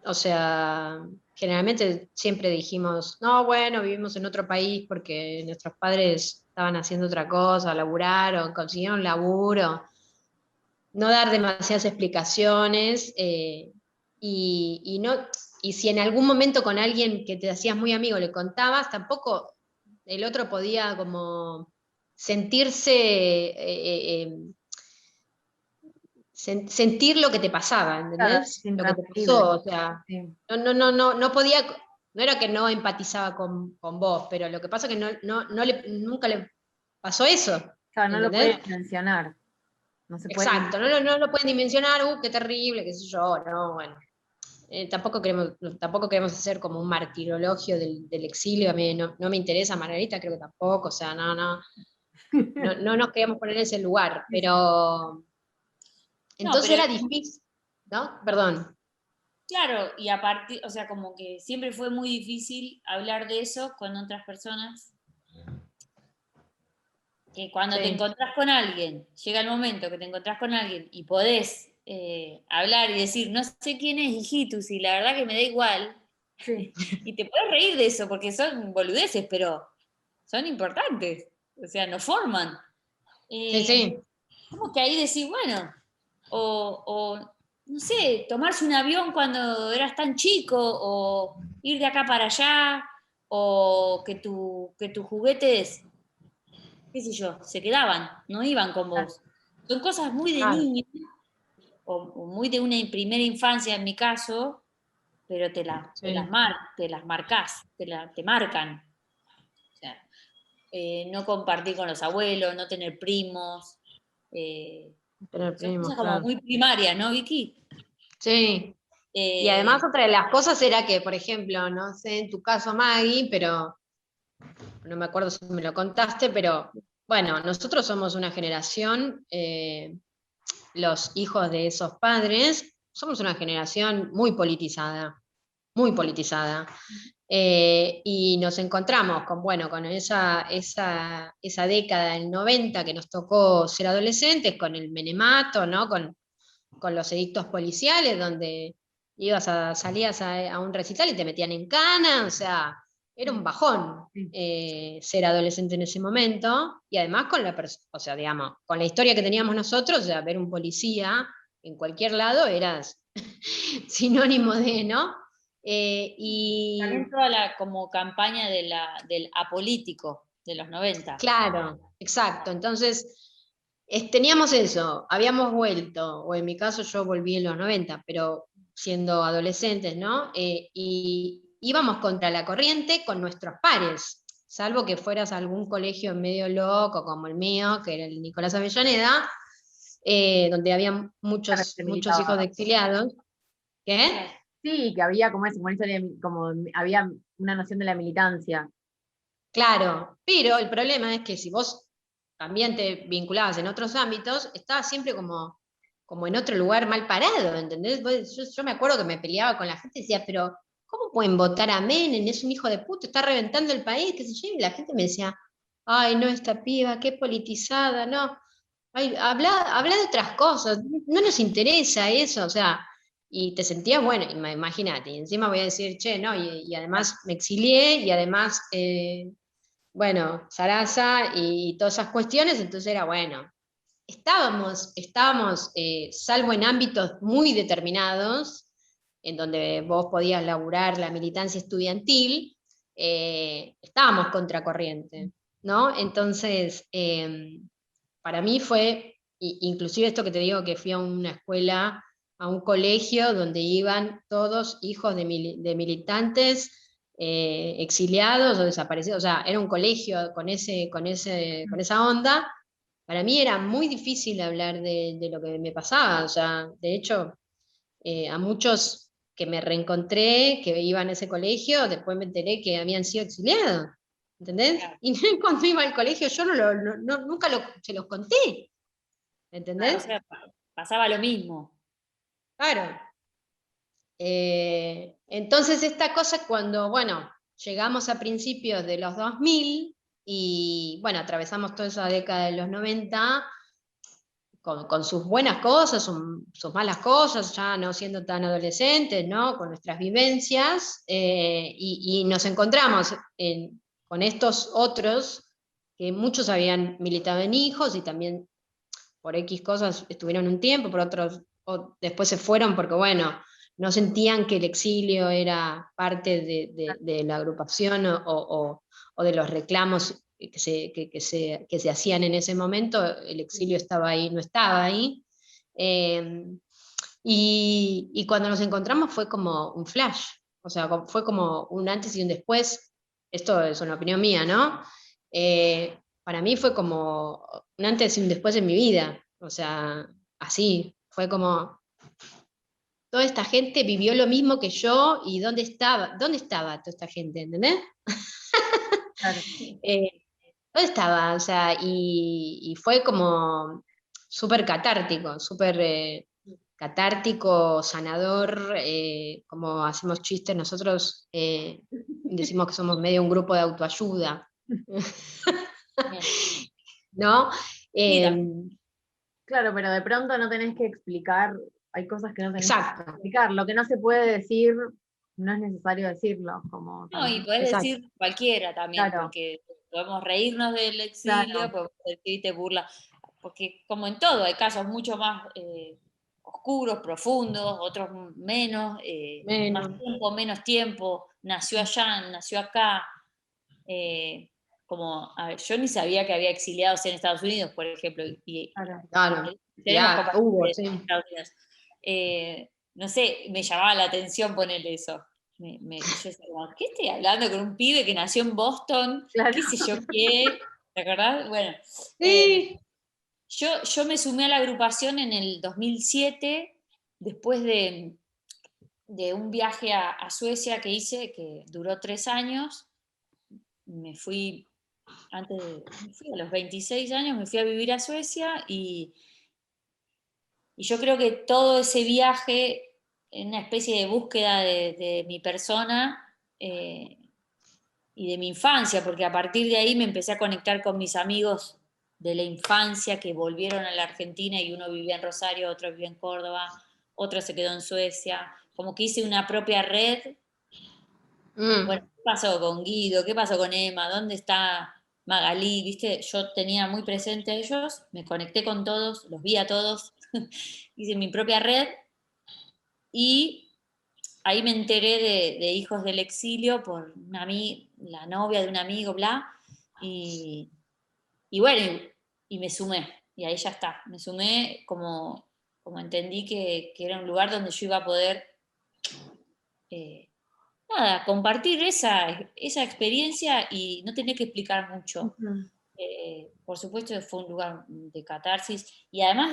O sea, generalmente siempre dijimos, no, bueno, vivimos en otro país porque nuestros padres estaban haciendo otra cosa, laburaron, consiguieron laburo, no dar demasiadas explicaciones, no, y si en algún momento con alguien que te hacías muy amigo le contabas, tampoco el otro podía como sentirse, sentir lo que te pasaba, Claro, ¿entendés? es Lo que te pasó, intransferible. o sea, Sí. no podía, no era que no empatizaba con vos, pero lo que pasa es que nunca le pasó eso, Claro, no lo ¿entendés? puedes mencionar. No se puede. Exacto, no lo pueden dimensionar, qué terrible, qué sé yo, no, bueno. Tampoco queremos hacer como un martirologio del exilio, a mí no me interesa, Margarita creo que tampoco, o sea, no nos queremos poner en ese lugar, Sí, sí. pero No, entonces pero era difícil, ¿no? Perdón. claro, y aparte, o sea, como que siempre fue muy difícil hablar de eso con otras personas, que cuando te Sí. encontrás con alguien, llega el momento que te encontrás con alguien y podés hablar y decir, no sé quién es hijitus y la verdad que me da igual, Sí. y te puedes reír de eso porque son boludeces, pero son importantes, o sea, nos forman. Sí, Eh, sí, como que ahí decís, bueno, no sé, tomarse un avión cuando eras tan chico, o ir de acá para allá, o que tus juguetes, qué sé yo, se quedaban, no iban con vos. Son cosas muy de claro, niño, o muy de una primera infancia en mi caso, pero sí, te las marcás, te marcan. O sea, no compartir con los abuelos, no tener primos, eh, tener son primos, cosas como claro. muy primarias, ¿no, Vicky? Sí, y Eh, además otra de las cosas era que, por ejemplo, no sé en tu caso, Maggie, pero no me acuerdo si me lo contaste, pero bueno, nosotros somos una generación, los hijos de esos padres, somos una generación muy politizada, muy politizada. Y nos encontramos con, bueno, con esa década del 90 que nos tocó ser adolescentes, con el menemato, ¿no? Con los edictos policiales, donde salías a un recital y te metían en cana, o sea, era un bajón ser adolescente en ese momento, y además o sea, digamos, con la historia que teníamos nosotros, o sea, ver un policía en cualquier lado eras sinónimo de, ¿no? Y También toda la como campaña del apolítico de los 90. claro, exacto. Entonces, teníamos eso, habíamos vuelto, o en mi caso yo volví en los 90, pero siendo adolescentes, ¿no? Y íbamos contra la corriente con nuestros pares, salvo que fueras a algún colegio medio loco como el mío, que era el Nicolás Avellaneda, donde había muchos, Se muchos hijos militaba. de exiliados. ¿Qué? Sí, que había como eso, como una historia, como había una noción de la militancia. Claro, pero el problema es que si vos también te vinculabas en otros ámbitos, estabas siempre como en otro lugar mal parado, ¿entendés? Yo me acuerdo que me peleaba con la gente y decía, pero ¿cómo pueden votar a Menem? Es un hijo de puta, está reventando el país, qué sé yo, y la gente me decía, ay, no, esta piba, qué politizada, no, ay, habla de otras cosas, no nos interesa eso, o sea, y te sentías, bueno, imagínate, y encima voy a decir, che, no, y además me exilié, y además bueno, Sarasa y todas esas cuestiones, entonces era bueno. Estábamos salvo en ámbitos muy determinados, en donde vos podías laburar la militancia estudiantil, estábamos contracorriente, ¿no? Entonces, para mí fue, inclusive esto que te digo, que fui a una escuela, a un colegio donde iban todos hijos de militantes, exiliados o desaparecidos, o sea, era un colegio con esa onda. Para mí era muy difícil hablar de lo que me pasaba, o sea, de hecho, a muchos que me reencontré, que iba en ese colegio, después me enteré que habían sido exiliados, ¿entendés? Claro. Y cuando iba al colegio yo nunca se los conté, ¿entendés? O sea, pasaba lo mismo. Claro. Entonces esta cosa cuando, bueno, llegamos a principios de los 2000 y, bueno, atravesamos toda esa década de los 90 con sus buenas cosas, sus malas cosas, ya no siendo tan adolescentes, ¿no? Con nuestras vivencias, y nos encontramos con estos otros, que muchos habían militado en hijos y también por X cosas estuvieron un tiempo, por otros después se fueron porque, bueno, no sentían que el exilio era parte de la agrupación o de los reclamos que se hacían en ese momento. El exilio estaba ahí, no estaba ahí. Y cuando nos encontramos fue como un flash, o sea, fue como un antes y un después. Esto es una opinión mía, ¿no? Para mí fue como un antes y un después en mi vida, o sea, así, fue como, toda esta gente vivió lo mismo que yo, y ¿dónde estaba toda esta gente? ¿Entendés? Claro. ¿Dónde estaba? O sea, y fue como súper catártico, súper catártico, sanador, como hacemos chistes nosotros, decimos que somos medio un grupo de autoayuda, Bien. ¿no? Sí, Claro, pero de pronto no tenés que explicar, hay cosas que no tenés que Exacto, explicar. Lo que no se puede decir, no es necesario decirlo, como no, y también. podés exacto. decir cualquiera también, Claro, porque podemos reírnos del exilio, claro, podemos decirte burla, porque como en todo, hay casos mucho más oscuros, profundos, otros menos, más Menos. tiempo, menos tiempo, nació allá, nació acá. eh, Como, a ver, yo ni sabía que había exiliados en Estados Unidos, por ejemplo, y claro. Claro, tenemos ya compañeros hubo, de sí. Estados Unidos. No sé, me llamaba la atención ponerle eso. Yo decía, ¿qué estoy hablando con un pibe que nació en Boston? Claro. ¿Qué sé yo qué? ¿Te acordás? Bueno, Sí. yo me sumé a la agrupación en el 2007, después de un viaje a Suecia que hice, que duró 3 años. Me fui me fui a los 26 años, me fui a vivir a Suecia y yo creo que todo ese viaje, en una especie de búsqueda de mi persona y de mi infancia, porque a partir de ahí me empecé a conectar con mis amigos de la infancia que volvieron a la Argentina, y uno vivía en Rosario, otro vivía en Córdoba, otro se quedó en Suecia, como que hice una propia red. Bueno, Mm. ¿qué pasó con Guido? ¿Qué pasó con Emma? ¿Dónde está Magalí? ¿Viste? Yo tenía muy presente a ellos, me conecté con todos, los vi a todos, hice mi propia red y ahí me enteré de Hijos del Exilio por la novia de un amigo, bla, y, y bueno, y me sumé, y ahí ya está, me sumé como entendí que era un lugar donde yo iba a poder eh, nada, compartir esa experiencia y no tener que explicar mucho. Ujú. Por supuesto fue un lugar de catarsis y además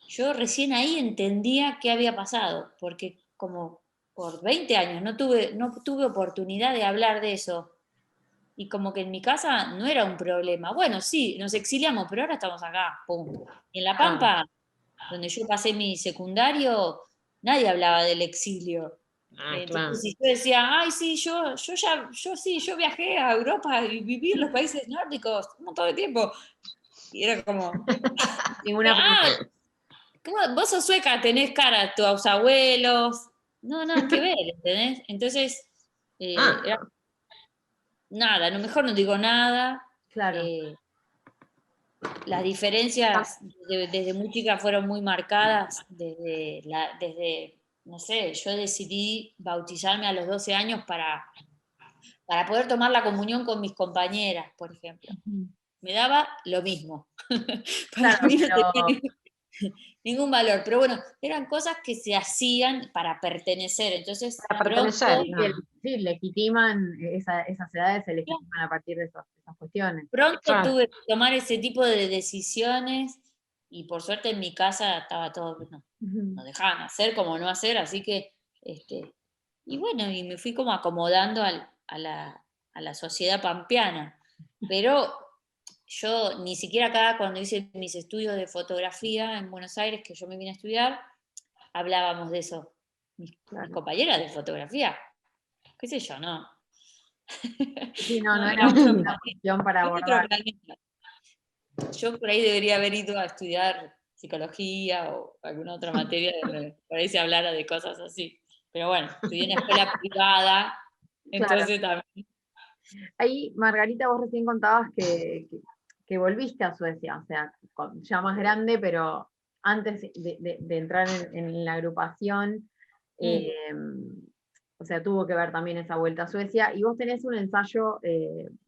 yo recién ahí entendía qué había pasado, porque como por 20 años no tuve oportunidad de hablar de eso. Y como que en mi casa no era un problema. Bueno, sí, nos exiliamos, pero ahora estamos acá, pum. Y en La Claro. Pampa, donde yo pasé mi secundario, nadie hablaba del exilio. Ah, Entonces, claro. si yo decía, ay, sí, yo viajé a Europa y viví en los países nórdicos un montón de tiempo. Y era como, Ninguna pregunta. vos sos sueca, tenés cara a tus abuelos. No, nada que ver, ¿entendés? Entonces, era Ah, nada, a lo mejor no digo nada. Claro. eh, las diferencias desde muy chica fueron muy marcadas, no sé, yo decidí bautizarme a los 12 años para poder tomar la comunión con mis compañeras, por ejemplo. Ujú. Me daba lo mismo. Para Claro, mí no pero tenía ningún valor, pero bueno, eran cosas que se hacían para pertenecer, entonces para pertenecer, pronto, sí, no. sí, legitiman, esas edades se legitiman a partir de esas cuestiones. pronto Claro. tuve que tomar ese tipo de decisiones y por suerte en mi casa estaba todo, no Ujú. dejaban hacer como no hacer, así que Y bueno, y me fui como acomodando a la sociedad pampeana. Pero yo ni siquiera acá, cuando hice mis estudios de fotografía en Buenos Aires, que yo me vine a estudiar, hablábamos de eso. Mis compañeras de fotografía, qué sé yo, no. Sí, no No, era una cuestión para otro abordar. planeta. Yo por ahí debería haber ido a estudiar psicología o alguna otra materia donde por ahí se hablara de cosas así. Pero bueno, estudié en una escuela privada, entonces también. Ahí, Margarita, vos recién contabas que volviste a Suecia, o sea, ya más grande, pero antes de entrar en la agrupación, o sea, tuvo que ver también esa vuelta a Suecia, y vos tenés un ensayo,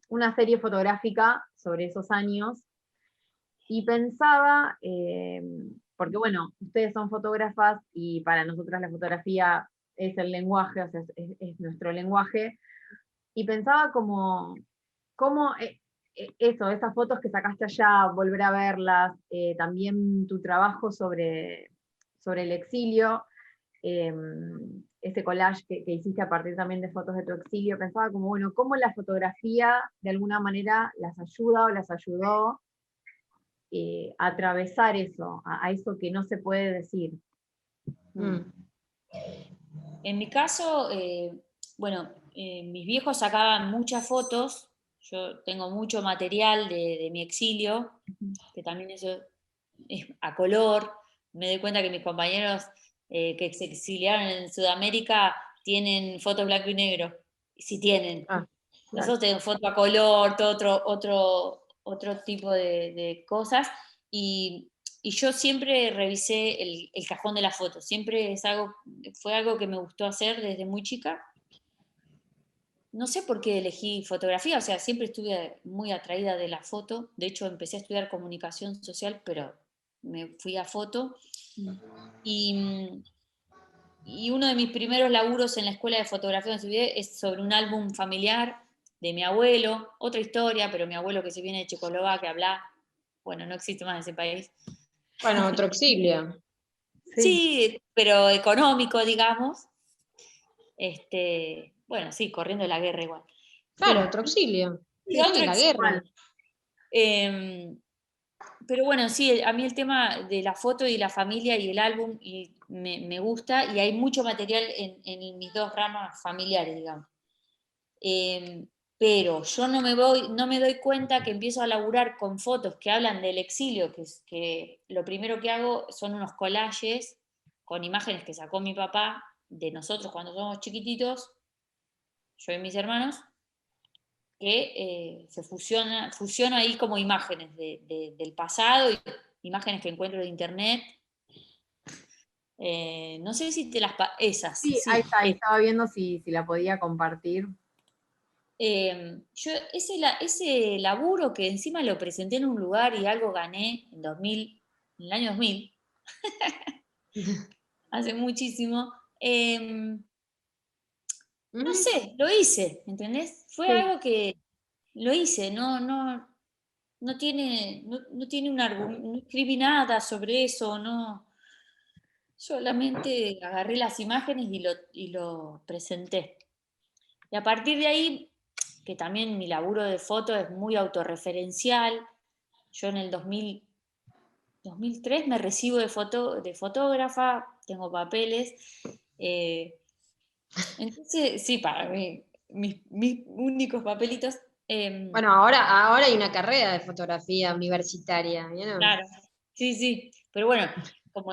una serie fotográfica sobre esos años, y pensaba, porque bueno, ustedes son fotógrafas y para nosotras la fotografía es el lenguaje, o sea, es nuestro lenguaje, y pensaba cómo eso, esas fotos que sacaste allá, volver a verlas, también tu trabajo sobre el exilio, ese collage que hiciste a partir también de fotos de tu exilio, pensaba como, bueno, cómo la fotografía de alguna manera las ayuda o las ayudó a atravesar eso, a eso que no se puede decir. En mi caso, bueno, mis viejos sacaban muchas fotos, yo tengo mucho material de mi exilio, que también eso es a color. Me doy cuenta que mis compañeros que se exiliaron en Sudamérica tienen fotos blanco y negro, si tienen. Nosotros tenemos foto a color, todo otro tipo de cosas, y yo siempre revisé el cajón de las fotos, siempre fue algo que me gustó hacer desde muy chica. No sé por qué elegí fotografía, o sea, siempre estuve muy atraída de la foto. De hecho, empecé a estudiar comunicación social, pero me fui a foto. Y, y uno de mis primeros laburos en la escuela de fotografía es sobre un álbum familiar de mi abuelo, otra historia, pero mi abuelo que se viene de Checoslovaquia, habla, bueno, no existe más ese país. Bueno, otro exilio. Sí, pero económico, digamos. Bueno, sí, corriendo la guerra igual. Claro, otro exilio. Y Sí, otro la guerra. Pero bueno, sí, a mí el tema de la foto y la familia y el álbum me gusta, y hay mucho material en mis dos ramas familiares, digamos. Pero yo no me doy cuenta que empiezo a laburar con fotos que hablan del exilio, que lo primero que hago son unos collages con imágenes que sacó mi papá de nosotros cuando somos chiquititos, yo y mis hermanos, que se fusiona ahí como imágenes del pasado, y imágenes que encuentro de internet. No sé si esas, Sí, sí. ahí está, ahí estaba viendo si la podía compartir. Yo ese laburo, que encima lo presenté en un lugar y algo gané en el año 2000, hace muchísimo, no sé, lo hice, ¿entendés? Fue algo que lo hice, no tiene un argumento, no escribí nada sobre eso, no, solamente agarré las imágenes y lo presenté. Y a partir de ahí, que también mi laburo de foto es muy autorreferencial, yo en el 2003 me recibo de fotógrafa, tengo papeles, entonces sí, para mí, mis únicos papelitos. Bueno, ahora hay una carrera de fotografía universitaria, ¿vieron? Claro, sí, pero bueno, como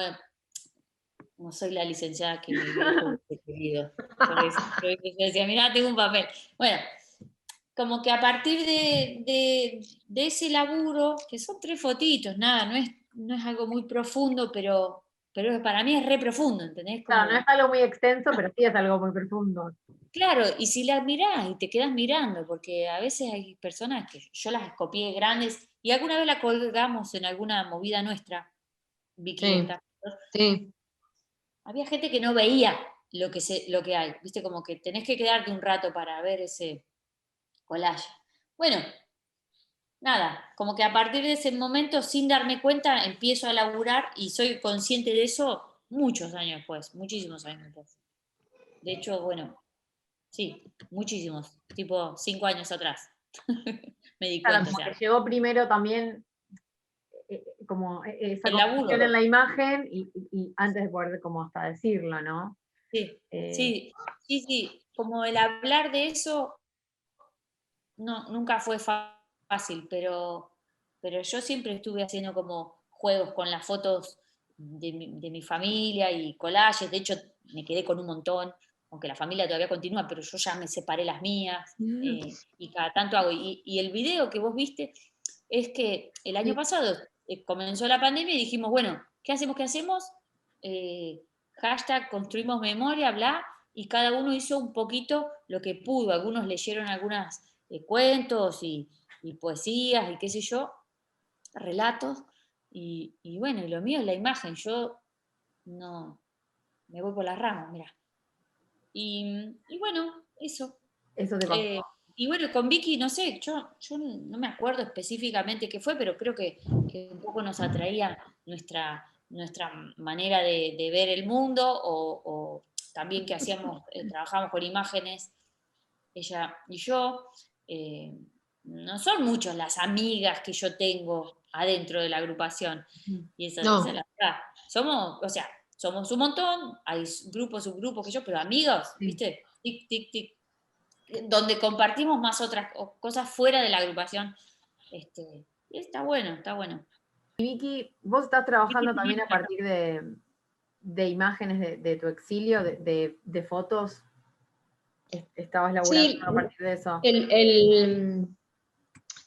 soy la licenciada que mi viejo hubiese querido. Yo decía, mirá, tengo un papel. Bueno, como que a partir de ese laburo, que son 3 fotitos, nada, no es algo muy profundo, pero para mí es re profundo, ¿entendés? Claro, no es algo muy extenso, pero sí es algo muy profundo. Claro, y si las mirás y te quedas mirando, porque a veces hay personas que yo las copié grandes y alguna vez la colgamos en alguna movida nuestra, Vicky, Sí, sí. había gente que no veía lo que hay, viste, como que tenés que quedarte un rato para ver ese collage. Bueno, nada, como que a partir de ese momento, sin darme cuenta, empiezo a laburar y soy consciente de eso muchos años después, muchísimos años después. De hecho, bueno, sí, muchísimos, tipo 5 años atrás. Me di Claro, cuenta, como que llegó primero también como esa el confusión en laburo. la imagen y antes de poder como hasta decirlo, ¿no? Sí, Eh, sí, como el hablar de eso nunca fue fácil, pero yo siempre estuve haciendo como juegos con las fotos de mi familia y collages. De hecho, me quedé con un montón, aunque la familia todavía continúa, pero yo ya me separé las mías, y cada tanto hago. Y el video que vos viste es que el año pasado comenzó la pandemia y dijimos, bueno, ¿qué hacemos? ¿Qué hacemos? Hashtag construimos memoria, bla, y cada uno hizo un poquito lo que pudo. Algunos leyeron algunas cuentos y poesías y qué sé yo, relatos, y bueno, y lo mío es la imagen. Yo no me voy por las ramas, mira. Y bueno, eso. eso te pasó. Y bueno, con Vicky, no sé, yo no me acuerdo específicamente qué fue, pero creo que un poco nos atraía nuestra manera de ver el mundo, o también que hacíamos, trabajamos con imágenes, ella y yo. eh, no son muchas las amigas que yo tengo adentro de la agrupación, y esa es No, la verdad. Somos, o sea, somos un montón, hay grupos, subgrupos que yo, pero amigos, Sí. ¿viste? Tic, tic, tic, donde compartimos más otras cosas fuera de la agrupación. Y está bueno, está bueno. Vicky, vos estás trabajando también a partir de imágenes de tu exilio, de fotos. Estabas laburando sí, a partir de eso. en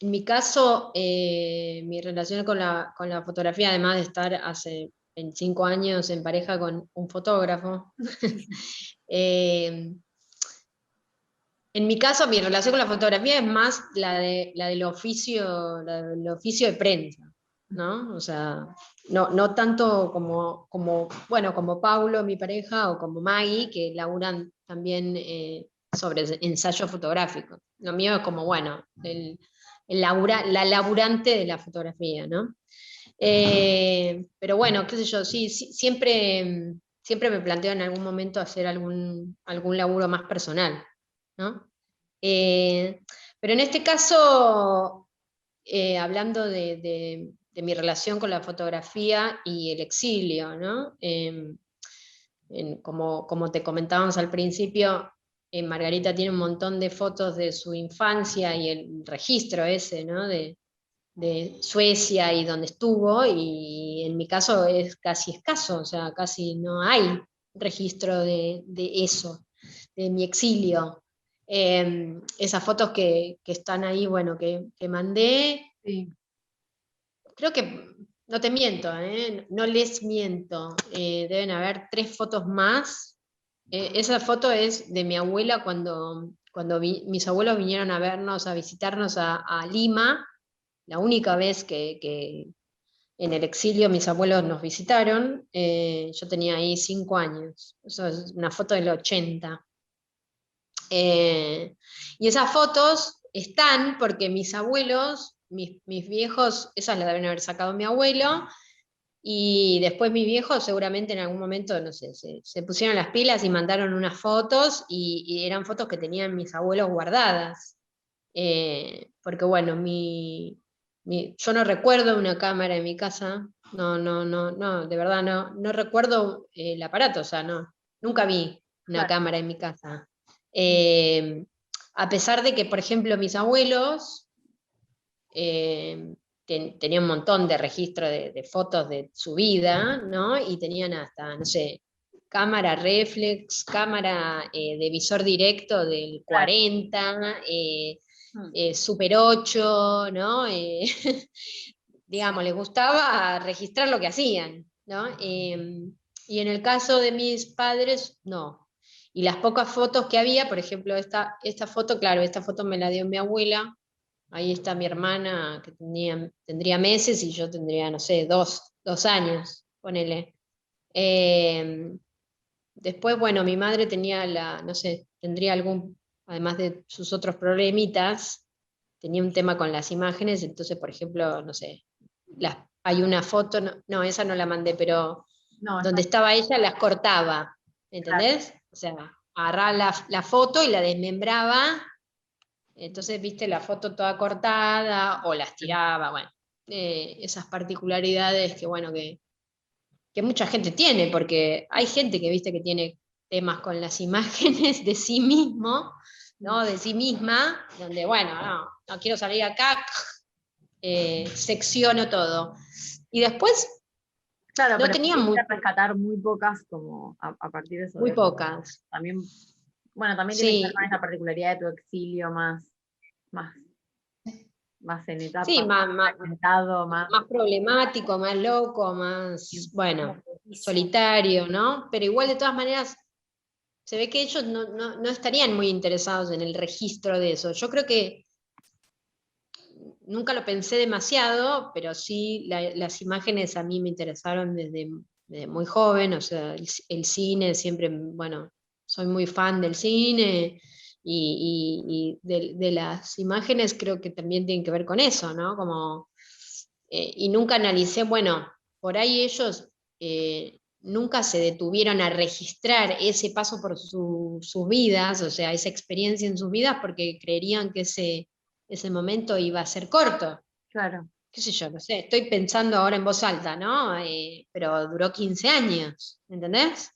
mi caso, mi relación con la fotografía, además de estar hace 25 años en pareja con un fotógrafo, eh, en mi caso, mi relación con la fotografía es más la del oficio de prensa, ¿no? O sea, no tanto bueno, como Paulo, mi pareja, o como Maggie, que laburan también sobre ensayo fotográfico. Lo mío es como, bueno, la laburante de la fotografía, ¿no? Pero bueno, qué sé yo, sí, siempre me planteo en algún momento hacer algún laburo más personal, ¿no? Pero en este caso, hablando de mi relación con la fotografía y el exilio, ¿no? Como te comentábamos al principio, Margarita tiene un montón de fotos de su infancia y el registro ese, ¿no? De Suecia y donde estuvo, y en mi caso es casi escaso, o sea, casi no hay registro de eso, de mi exilio. Esas fotos que están ahí, bueno, que mandé, Sí, creo que, no te miento, no les miento, deben haber 3 fotos más. Esa foto es de mi abuela cuando mis abuelos vinieron a vernos, a visitarnos a Lima, la única vez que en el exilio mis abuelos nos visitaron. Yo tenía ahí 5 años, eso es una foto del 80. Y esas fotos están porque mis abuelos, mis viejos, esas las deben haber sacado mi abuelo, y después mis viejos seguramente en algún momento, no sé, se pusieron las pilas y mandaron unas fotos, y eran fotos que tenían mis abuelos guardadas. Porque bueno, yo no recuerdo una cámara en mi casa, no, de verdad no recuerdo el aparato, o sea, nunca vi una claro. cámara en mi casa. Eh, a pesar de que, por ejemplo, mis abuelos tenían un montón de registro de fotos de su vida, ¿no? Y tenían hasta, no sé, cámara reflex, cámara de visor directo del Claro. 40, Super 8, ¿no? Digamos, les gustaba registrar lo que hacían, ¿no? Y en el caso de mis padres, no. Y las pocas fotos que había, por ejemplo, esta foto, claro, esta foto me la dio mi abuela. Ahí está mi hermana, que tendría meses, y yo tendría, no sé, 2 años, ponele. Después, bueno, mi madre tenía no sé, tendría además de sus otros problemitas, tenía un tema con las imágenes. Entonces, por ejemplo, no sé, hay una foto, no, esa no la mandé, pero No, donde estaba ella las cortaba, claro. ¿entendés? O sea, agarraba la foto y la desmembraba, entonces viste la foto toda cortada, o las tiraba, bueno, esas particularidades que bueno, que mucha gente tiene, porque hay gente que viste que tiene temas con las imágenes de sí mismo, ¿no? De sí misma, donde bueno, no quiero salir acá, secciono todo. Y después Claro, no pero tenía pudiste rescatar muy pocas como a partir de eso. muy pocas. También, bueno, también tiene que ver Sí, con esa particularidad de tu exilio más en etapa, sí, más sentado, más. más problemático, más loco, más, bueno, solitario, ¿no? Pero igual de todas maneras, se ve que ellos no estarían muy interesados en el registro de eso. Yo creo que nunca lo pensé demasiado, pero sí las imágenes a mí me interesaron desde muy joven, o sea, el cine siempre, bueno, soy muy fan del cine y de las imágenes creo que también tienen que ver con eso, ¿no? Como, y nunca analicé, bueno, por ahí ellos nunca se detuvieron a registrar ese paso por sus vidas, o sea, esa experiencia en sus vidas, porque creerían que ese momento iba a ser corto. Claro. Qué sé yo, no sé, estoy pensando ahora en voz alta, ¿no? Pero duró 15 años, ¿entendés?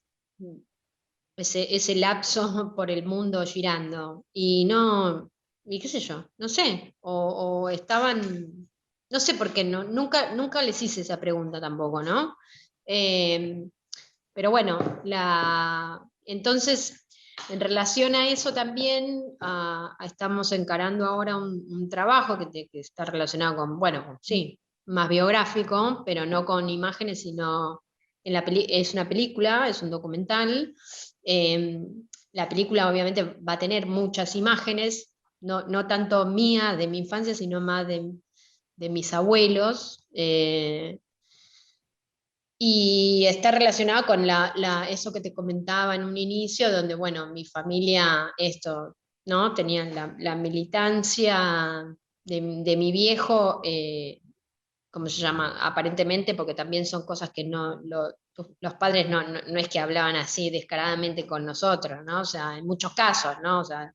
Ese lapso por el mundo girando. Y no, y qué sé yo, no sé, o estaban, no sé por qué, nunca les hice esa pregunta tampoco, ¿no? Eh, pero bueno, entonces, en relación a eso también, estamos encarando ahora un trabajo que está relacionado con, bueno, sí, más biográfico, pero no con imágenes, sino es una película, es un documental. Eh, la película obviamente va a tener muchas imágenes, no tanto mías de mi infancia, sino más de mis abuelos. Y está relacionado con eso que te comentaba en un inicio, donde, bueno, mi familia, ¿no? Tenían la militancia de mi viejo, ¿cómo se llama? Aparentemente, porque también son cosas que los padres no es que hablaban así descaradamente con nosotros, ¿no? O sea, en muchos casos, ¿no? O sea,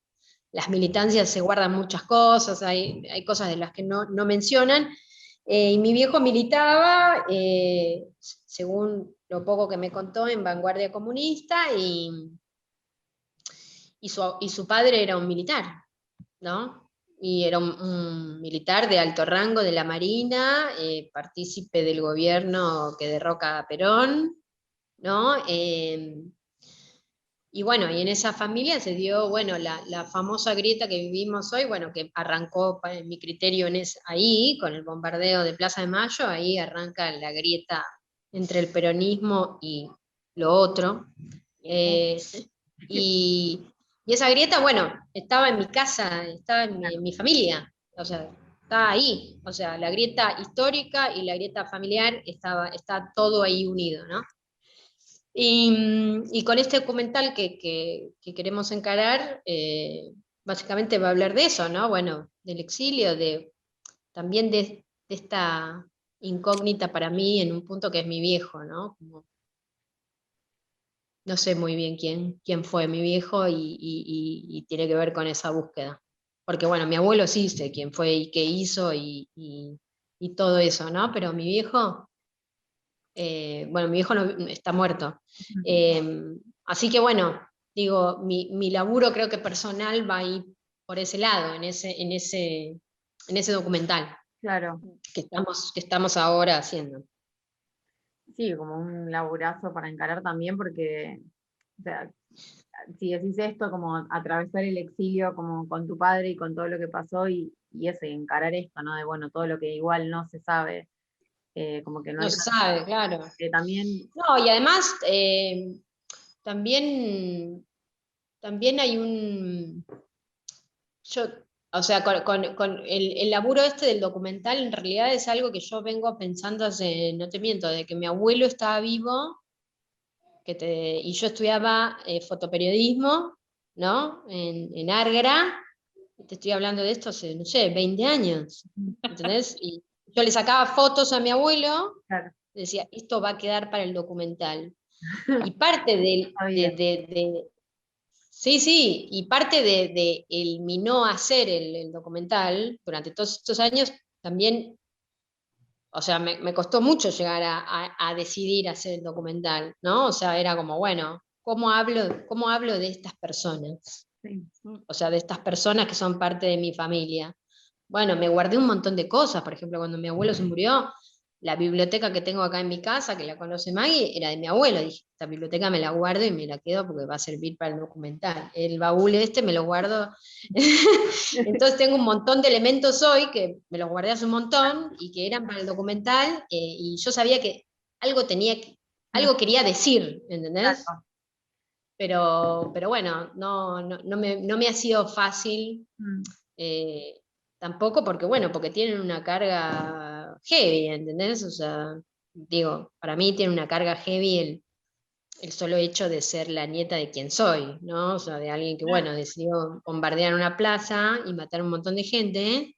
las militancias se guardan muchas cosas, hay cosas de las que no mencionan, y mi viejo militaba, según lo poco que me contó, en Vanguardia Comunista, y su padre era un militar, ¿no? Y era un militar de alto rango de la Marina, partícipe del gobierno que derroca a Perón, ¿no? Y bueno, y en esa familia se dio, bueno, la famosa grieta que vivimos hoy, bueno, que arrancó, en mi criterio, ahí, con el bombardeo de Plaza de Mayo, ahí arranca la grieta entre el peronismo y lo otro. Y, y esa grieta, bueno, estaba en mi casa, estaba en mi familia, o sea, está ahí. O sea, la grieta histórica y la grieta familiar está todo ahí unido, ¿no? Y con este documental que queremos encarar, básicamente va a hablar de eso, ¿no? Bueno, del exilio, también de esta incógnita para mí en un punto que es mi viejo, ¿no? Como, no sé muy bien quién fue mi viejo y tiene que ver con esa búsqueda. Porque bueno, mi abuelo sí sé quién fue y qué hizo y todo eso, ¿no? Pero mi viejo... bueno, mi viejo está muerto. Así que bueno, digo, mi laburo creo que personal va ahí por ese lado, en ese documental Claro, que estamos ahora haciendo. sí, como un laburazo para encarar también, porque, o sea, si decís esto, como atravesar el exilio como con tu padre y con todo lo que pasó y ese, encarar esto, ¿no? De bueno, todo lo que igual no se sabe, como que no No se sabe, claro. también, No, y además también, también hay yo, o sea, con el laburo este del documental en realidad es algo que yo vengo pensando hace, no te miento, de que mi abuelo estaba vivo, y yo estudiaba fotoperiodismo, ¿no? En Argra, y te estoy hablando de esto hace, no sé, 20 años, ¿entendés? Y yo le sacaba fotos a mi abuelo, claro, decía, esto va a quedar para el documental. Y parte sabía. Sí, y parte de mi no hacer el documental durante todos estos años también, o sea, me costó mucho llegar a decidir hacer el documental, ¿no? O sea, era como, bueno, cómo hablo de estas personas? Sí. O sea, de estas personas que son parte de mi familia. Bueno, me guardé un montón de cosas, por ejemplo, cuando mi abuelo se murió, la biblioteca que tengo acá en mi casa, que la conoce Maggie, era de mi abuelo. Dije, esta biblioteca me la guardo y me la quedo porque va a servir para el documental. El baúl este me lo guardo. Entonces tengo un montón de elementos hoy que me los guardé hace un montón y que eran para el documental, y yo sabía que algo algo quería decir, ¿entendés? Claro. Pero bueno, no me ha sido fácil, tampoco porque, bueno, porque tienen una carga heavy, ¿entendés? O sea, digo, para mí tiene una carga heavy el solo hecho de ser la nieta de quien soy, ¿no? O sea, de alguien que, bueno, decidió bombardear una plaza y matar un montón de gente.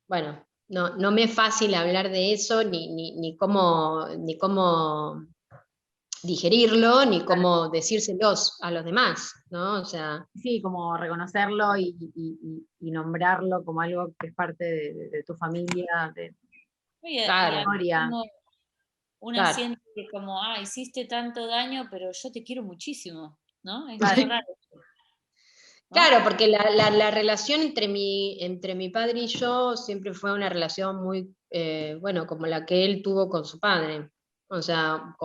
Bueno, no me es fácil hablar de eso, ni cómo digerirlo, ni cómo decírselos a los demás, ¿no? O sea, Sí, como reconocerlo y nombrarlo como algo que es parte de tu familia, de Y claro, historia. una claro. siente que como, hiciste tanto daño, pero yo te quiero muchísimo, ¿no? Es Claro. muy raro, ¿no? Claro, porque la relación entre mi padre y yo siempre fue una relación muy, bueno, como la que él tuvo con su padre. O sea,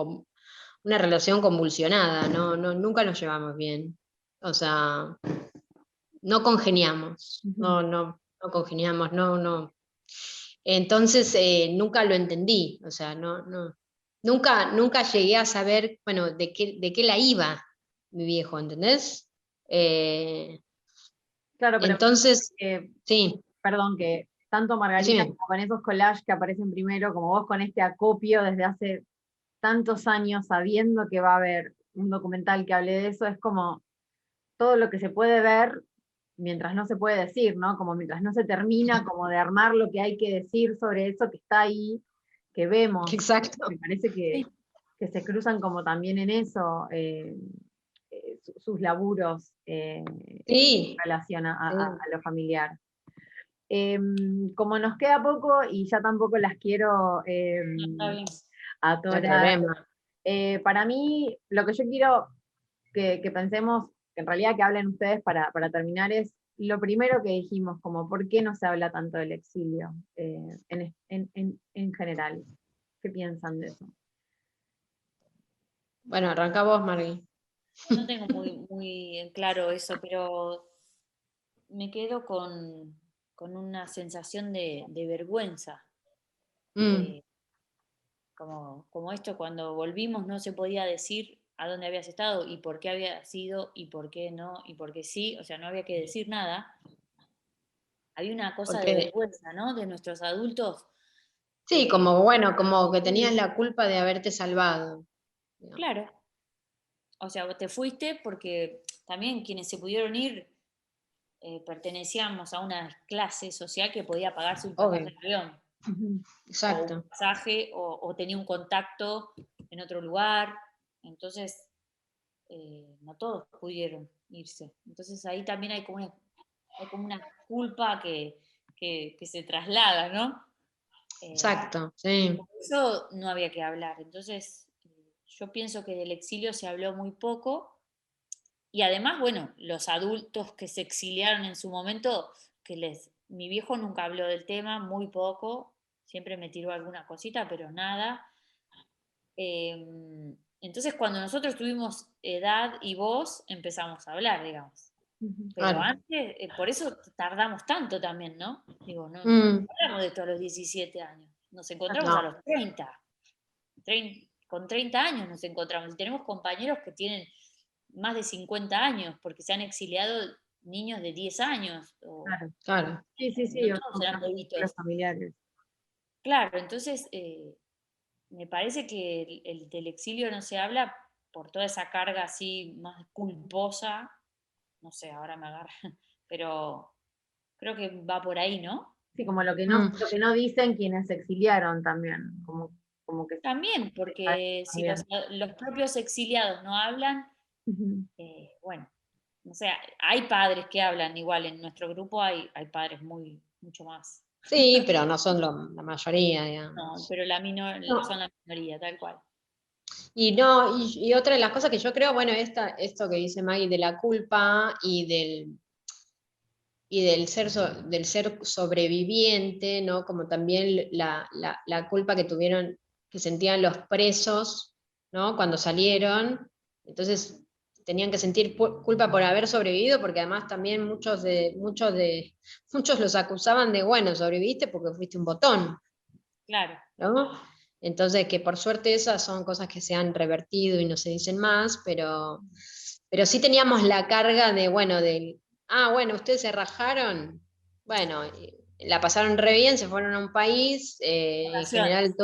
una relación convulsionada, nunca nos llevamos bien. O sea, no congeniamos, Ujú. no congeniamos, no. Entonces, nunca lo entendí, o sea, nunca llegué a saber, bueno, de qué la iba mi viejo, ¿entendés? Eh, Claro, pero entonces, eh, sí, perdón, que tanto Margarita decime. como con esos collages que aparecen primero, como vos con este acopio desde hace tantos años, sabiendo que va a haber un documental que hable de eso, es como todo lo que se puede ver mientras no se puede decir, ¿no? Como mientras no se termina, como de armar lo que hay que decir sobre eso que está ahí, que vemos. Exacto. Me parece que se cruzan como también en eso sus laburos en Sí, relación sí, a lo familiar. Como nos queda poco y ya tampoco las quiero Está bien. no hay atorar, problema. para mí lo que yo quiero que pensemos, que en realidad que hablen ustedes para terminar, es lo primero que dijimos, como por qué no se habla tanto del exilio en general. ¿Qué piensan de eso? Bueno, arranca vos, Margui. No tengo muy en claro eso, pero me quedo con una sensación de vergüenza. Mm, Eh, como esto, cuando volvimos no se podía decir a dónde habías estado y por qué había sido y por qué no y por qué sí, o sea, no había que decir nada. Había una cosa de porque, vergüenza, ¿no? De nuestros adultos. sí, eh, como bueno, como que tenías la culpa de haberte salvado. Digamos. claro, o sea, vos te fuiste porque también quienes se pudieron ir pertenecíamos a una clase social que podía pagarse un pasaje Obvio, de avión, Ujú. o un exacto. pasaje, o tenía un contacto en otro lugar. Entonces, no todos pudieron irse. Entonces ahí también hay como una culpa que se traslada, ¿no? Exacto, Y sí. por eso no había que hablar. Entonces, yo pienso que del exilio se habló muy poco. Y además, bueno, los adultos que se exiliaron en su momento, mi viejo nunca habló del tema, muy poco, siempre me tiró alguna cosita, pero nada. Entonces, cuando nosotros tuvimos edad y voz, empezamos a hablar, digamos. Ujú. Pero Claro. antes, por eso tardamos tanto también, ¿no? Digo, no Mm, hablamos de esto a los 17 años, nos encontramos a no, los 30, con 30 años nos encontramos. Y tenemos compañeros que tienen más de 50 años, porque se han exiliado niños de 10 años, Claro. claro. Sí, no todos eran los bebitos. familiares. Claro, entonces me parece que del exilio no se habla por toda esa carga así más culposa, no sé, ahora me agarra, pero creo que va por ahí, ¿no? Sí, como Mm, lo que no dicen quienes se exiliaron también, como que También, porque si también. los propios exiliados no hablan, Ujú. bueno, O sea, hay padres que hablan igual, en nuestro grupo hay padres mucho más. Sí, pero no son la mayoría, digamos. No, pero son la minoría, tal cual. Y no, y otra de las cosas que yo creo, bueno, esto que dice Maggie de la culpa y del ser sobreviviente, ¿no? Como también la culpa que sentían los presos, ¿no? Cuando salieron. Entonces tenían que sentir culpa por haber sobrevivido, porque además también muchos los acusaban de, bueno, sobreviviste porque fuiste un botón. Claro. ¿No? Entonces, que por suerte esas son cosas que se han revertido y no se dicen más, pero sí teníamos la carga de, bueno, bueno, ustedes se rajaron, bueno, la pasaron re bien, se fueron a un país, en general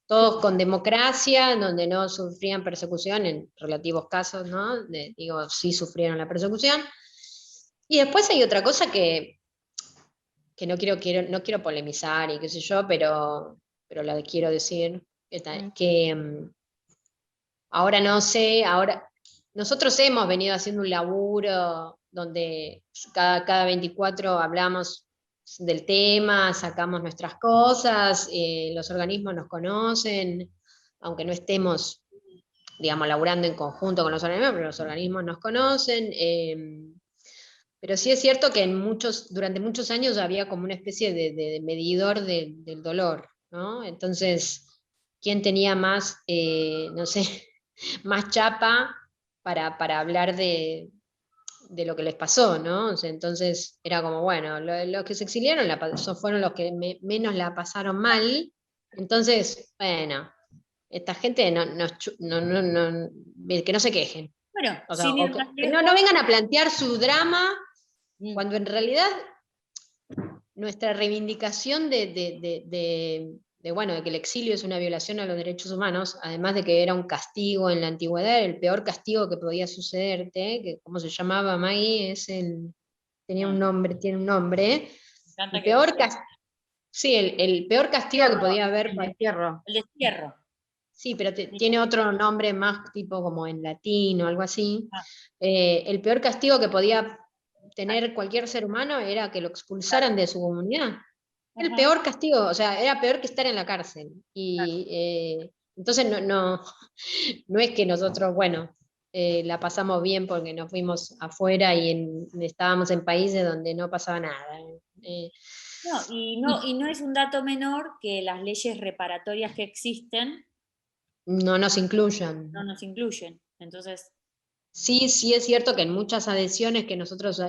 todos con democracia, donde no sufrían persecución en relativos casos, ¿no? Digo, sí sufrieron la persecución. Y después hay otra cosa que no quiero polemizar y qué sé yo, pero la quiero decir, que ahora no sé, nosotros hemos venido haciendo un laburo donde cada 24 hablamos del tema, sacamos nuestras cosas, los organismos nos conocen, aunque no estemos, digamos, laburando en conjunto con los organismos, pero los organismos nos conocen. Pero sí es cierto que durante muchos años había como una especie de medidor del dolor, ¿no? Entonces, ¿quién tenía más, no sé, más chapa para hablar de lo que les pasó, ¿no? O sea, entonces era como, bueno, los que se exiliaron fueron los que menos la pasaron mal. Entonces, bueno, esta gente que no se quejen. Bueno, O sea, sin ir más que lejos. no vengan a plantear su drama cuando en realidad nuestra reivindicación bueno, de que el exilio es una violación a los derechos humanos, además de que era un castigo en la antigüedad, el peor castigo que podía sucederte, que ¿cómo se llamaba, Maggie? Tiene un nombre. El peor el peor castigo que podía haber. El destierro. El destierro. Sí, pero tiene otro nombre más tipo como en latín o algo así. El peor castigo que podía tener cualquier ser humano era que lo expulsaran de su comunidad. El peor castigo, o sea, era peor que estar en la cárcel. Y entonces no es que nosotros, bueno, la pasamos bien porque nos fuimos afuera y estábamos en países donde no pasaba nada. Y no es un dato menor que las leyes reparatorias que existen no nos incluyan. no nos incluyen. Entonces, sí es cierto que en muchas adhesiones que nosotros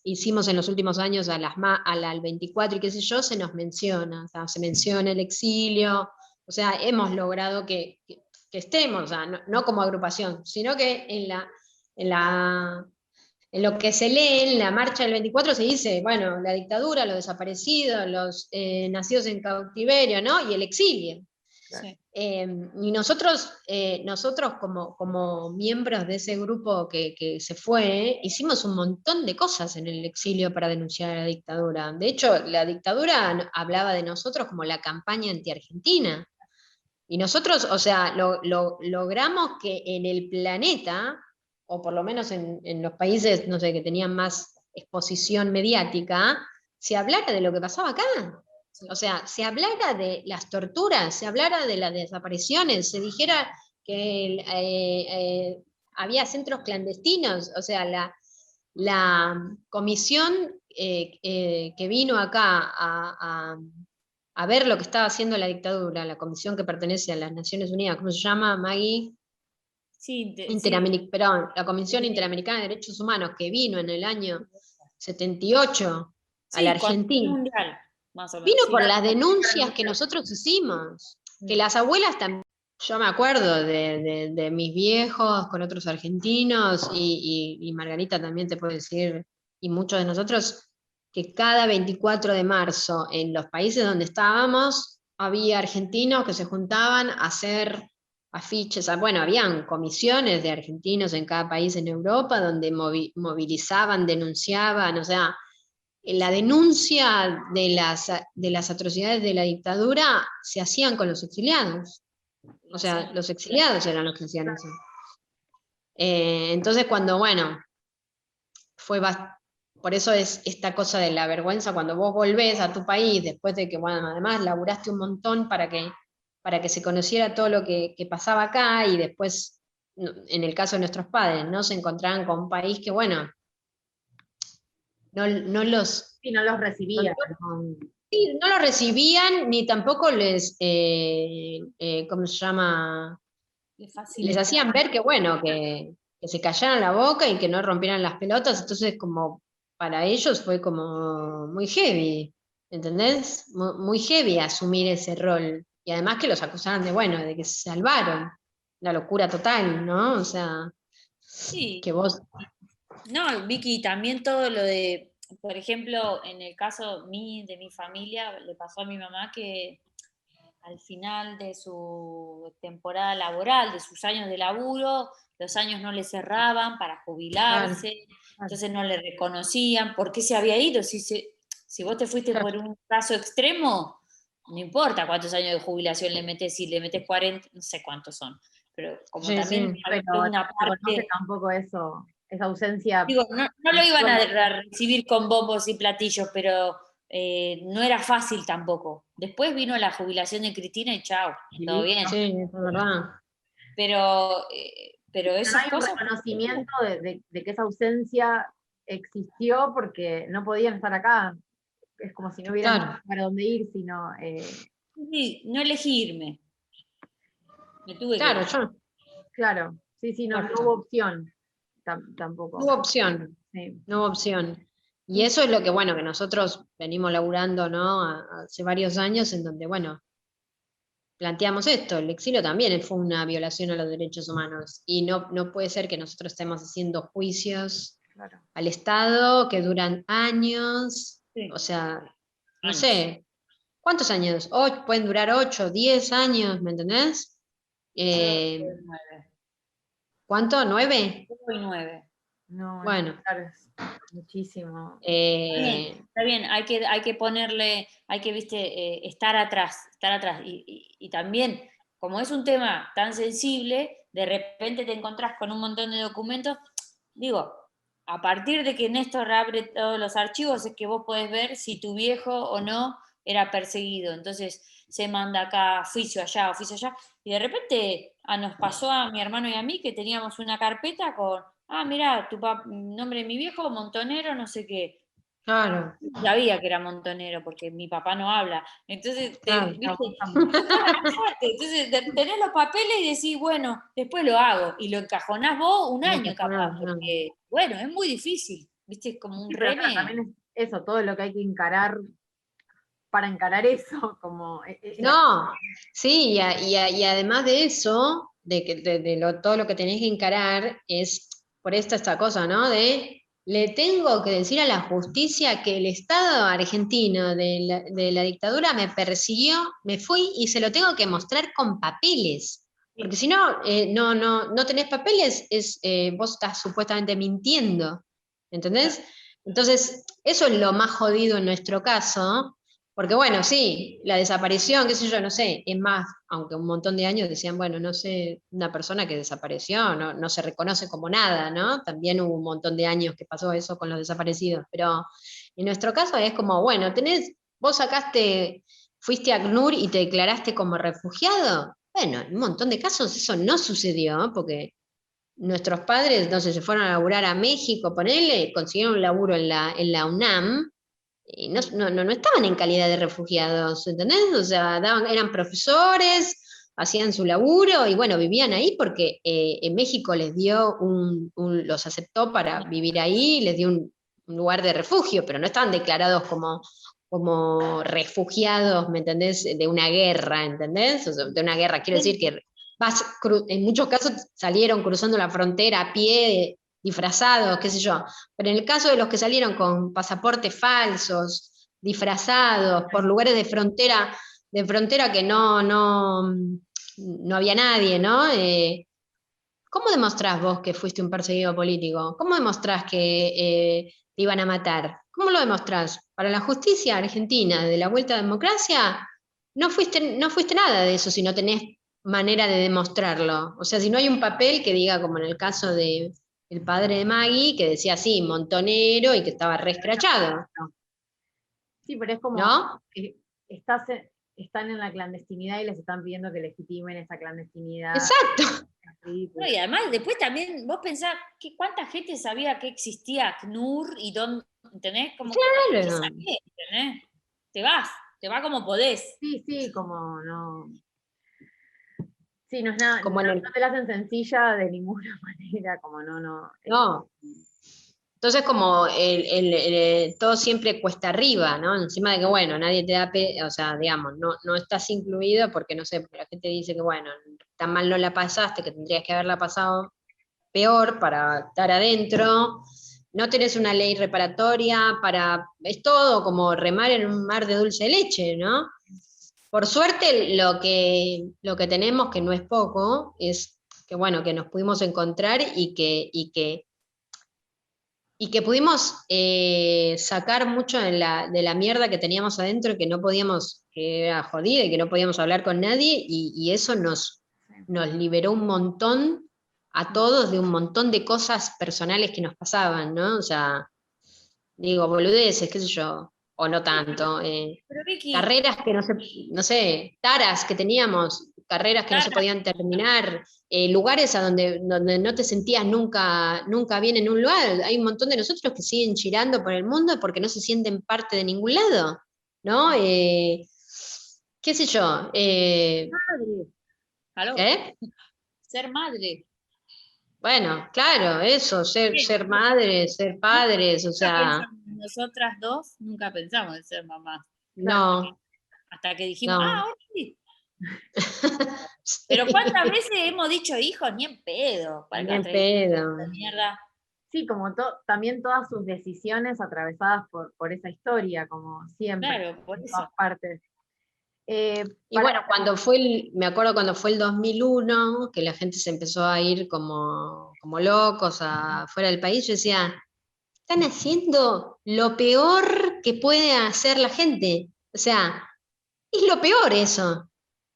hicimos en los últimos años al 24 y qué sé yo, se nos menciona, o sea, se menciona el exilio, o sea, hemos logrado que estemos, o sea, no como agrupación, sino que en lo que se lee en la marcha del 24 se dice, bueno, la dictadura, los desaparecidos, los nacidos en cautiverio, ¿no? Y el exilio. sí. Y nosotros como miembros de ese grupo que se fue, hicimos un montón de cosas en el exilio para denunciar a la dictadura. De hecho, la dictadura hablaba de nosotros como la campaña anti-argentina. Y nosotros, o sea, logramos que en el planeta, o por lo menos en los países, no sé, que tenían más exposición mediática, se hablara de lo que pasaba acá. O sea, se hablara de las torturas, se hablara de las desapariciones, se dijera que había centros clandestinos, o sea, la comisión que vino acá a ver lo que estaba haciendo la dictadura, la comisión que pertenece a las Naciones Unidas, ¿cómo se llama, Maggie? Sí, Perdón, la Comisión Interamericana de Derechos Humanos, que vino en el año 78 a la Argentina. Mundial, más o menos. Vino por las denuncias que nosotros hicimos, que las abuelas también, yo me acuerdo de mis viejos con otros argentinos, y Margarita también te puede decir, y muchos de nosotros, que cada 24 de marzo en los países donde estábamos, había argentinos que se juntaban a hacer afiches, bueno, habían comisiones de argentinos en cada país en Europa donde movilizaban, denunciaban, o sea, la denuncia de las atrocidades de la dictadura se hacían con los exiliados. O sea, los exiliados eran los que hacían eso. Entonces, cuando, bueno, por eso es esta cosa de la vergüenza cuando vos volvés a tu país, después de que, bueno, además laburaste un montón para que se conociera todo lo que pasaba acá, y después, en el caso de nuestros padres, ¿no? Se encontraban con un país que, bueno, no los... Sí, no los recibía. Sí, no los recibían, ni tampoco les, ¿cómo se llama? Les hacían ver que, bueno, que se callaran la boca y que no rompieran las pelotas, entonces como para ellos fue como muy heavy, ¿entendés? Muy heavy asumir ese rol, y además que los acusaban de, bueno, de que se salvaron, la locura total, ¿no? O sea, Sí. que vos... No, Vicky, también todo lo de, por ejemplo, en el caso de mi familia, le pasó a mi mamá que al final de su temporada laboral, de sus años de laburo, los años no le cerraban para jubilarse, entonces no le reconocían por qué se había ido. Si vos te fuiste por un caso extremo, no importa cuántos años de jubilación le metes, si le metes 40, no sé cuántos son, pero como Sí, también sí. hay Pero una no se conoce parte... tampoco eso, esa ausencia. Digo, no lo iban a recibir con bombos y platillos, pero no era fácil tampoco. Después vino la jubilación de Cristina y chao, todo bien. Sí, es verdad. Pero No esas hay un cosas... reconocimiento de que esa ausencia existió porque no podían estar acá. Es como si no hubieran Claro. para dónde ir, sino... Sí, no elegí irme. Me tuve Claro, que... yo... Claro, sí, no Exacto. hubo opción tampoco. No hubo opción. Sí. No hubo opción. Y eso es lo que, bueno, que nosotros venimos laburando, ¿no? Hace varios años, en donde, bueno, planteamos esto, el exilio también fue una violación a los derechos humanos, y no puede ser que nosotros estemos haciendo juicios Claro. al Estado que duran años, Sí. o sea, no Años. sé, ¿cuántos años? Pueden durar 8, 10 años, ¿me entendés? ¿Cuánto? ¿9? 9. No, Bueno. claro, es muchísimo. Está bien, hay que ponerle, hay que, viste, estar atrás. Y también, como es un tema tan sensible, de repente te encontrás con un montón de documentos. Digo, a partir de que Néstor abre todos los archivos, es que vos podés ver si tu viejo o no era perseguido. Entonces se manda acá oficio allá, y de repente nos pasó a mi hermano y a mí que teníamos una carpeta con... mira, nombre de mi viejo, Montonero, no sé qué. Claro. Sabía que era montonero porque mi papá no habla. Entonces, Claro. entonces tenés los papeles y decís, bueno, después lo hago. Y lo encajonás vos un año capaz, porque, bueno, es muy difícil. ¿Viste? Es como un Pero reme. también es eso, todo lo que hay que encarar para encarar eso, como... No, sí, y además de eso, todo lo que tenés que encarar, es por esta cosa, ¿no? Le tengo que decir a la justicia que el Estado argentino de la dictadura me persiguió, me fui y se lo tengo que mostrar con papeles. Porque si no, no tenés papeles, vos estás supuestamente mintiendo, ¿entendés? Entonces, eso es lo más jodido en nuestro caso. Porque bueno, sí, la desaparición, qué sé yo, no sé, es más, aunque un montón de años decían, bueno, no sé, una persona que desapareció, no se reconoce como nada, ¿no? También hubo un montón de años que pasó eso con los desaparecidos, pero en nuestro caso es como, bueno, vos fuiste a ACNUR y te declaraste como refugiado. Bueno, en un montón de casos eso no sucedió, porque nuestros padres, no sé, se fueron a laburar a México, ponele, consiguieron un laburo en la UNAM, y no estaban en calidad de refugiados, ¿entendés? O sea, eran profesores, hacían su laburo y bueno, vivían ahí porque en México les dio los aceptó para vivir ahí, les dio un lugar de refugio, pero no estaban declarados como refugiados, ¿me entendés? De una guerra, ¿entendés? O sea, de una guerra, quiero decir que en muchos casos salieron cruzando la frontera a pie, disfrazados, qué sé yo. Pero en el caso de los que salieron con pasaportes falsos, disfrazados, por lugares de frontera que no había nadie, ¿no? ¿Cómo demostrás vos que fuiste un perseguido político? ¿Cómo demostrás que te iban a matar? ¿Cómo lo demostrás? Para la justicia argentina de la vuelta a la democracia, no fuiste nada de eso si no tenés manera de demostrarlo. O sea, si no hay un papel que diga, como en el caso de el padre de Maggie, que decía así, montonero, y que estaba re escrachado, Sí, pero es como, ¿no? están en la clandestinidad y les están pidiendo que legitimen esa clandestinidad. Exacto. Es ridículo. No, y además después también vos pensás cuánta gente sabía que existía ACNUR y dónde, ¿entendés? Como Claro. ¿qué sabés? ¿Entendés? Te va como podés. Sí, como no. Sí, no es nada, Como en no, el- no te la hacen sencilla de ninguna manera, como no. No. Entonces como todo siempre cuesta arriba, ¿no? Encima de que, bueno, nadie te da, o sea, digamos, no estás incluido porque, no sé, porque la gente dice que, bueno, tan mal no la pasaste, que tendrías que haberla pasado peor para estar adentro, no tenés una ley reparatoria, es todo como remar en un mar de dulce de leche, ¿no? Por suerte lo que tenemos, que no es poco, es que, bueno, que nos pudimos encontrar y que pudimos sacar mucho de la mierda que teníamos adentro, que no podíamos, que era jodida y que no podíamos hablar con nadie, y eso nos liberó un montón a todos de un montón de cosas personales que nos pasaban, ¿no? O sea, digo, boludeces, qué sé yo, o no tanto. Pero Vicky, Carreras que no sé, taras que teníamos, carreras que no se podían terminar, lugares a donde no te sentías nunca bien en un lugar. Hay un montón de nosotros que siguen girando por el mundo porque no se sienten parte de ningún lado, ¿no? ¿Qué sé yo? madre. ¿Aló? ¿Qué? Ser madre. Bueno, claro, eso, ser madre, ser padres, o Nunca sea, pensamos, nosotras dos nunca pensamos en ser mamás. no, Hasta que dijimos, no. ahora sí. Pero Sí, ¿cuántas veces hemos dicho hijos? Ni en pedo. ¿Para qué ni vas a en traer pedo. esta mierda? Sí, como también todas sus decisiones atravesadas por esa historia, como siempre, Claro, por en eso. todas partes. Y bueno, me acuerdo cuando fue el 2001, que la gente se empezó a ir como locos afuera del país, yo decía, están haciendo lo peor que puede hacer la gente. O sea, es lo peor eso.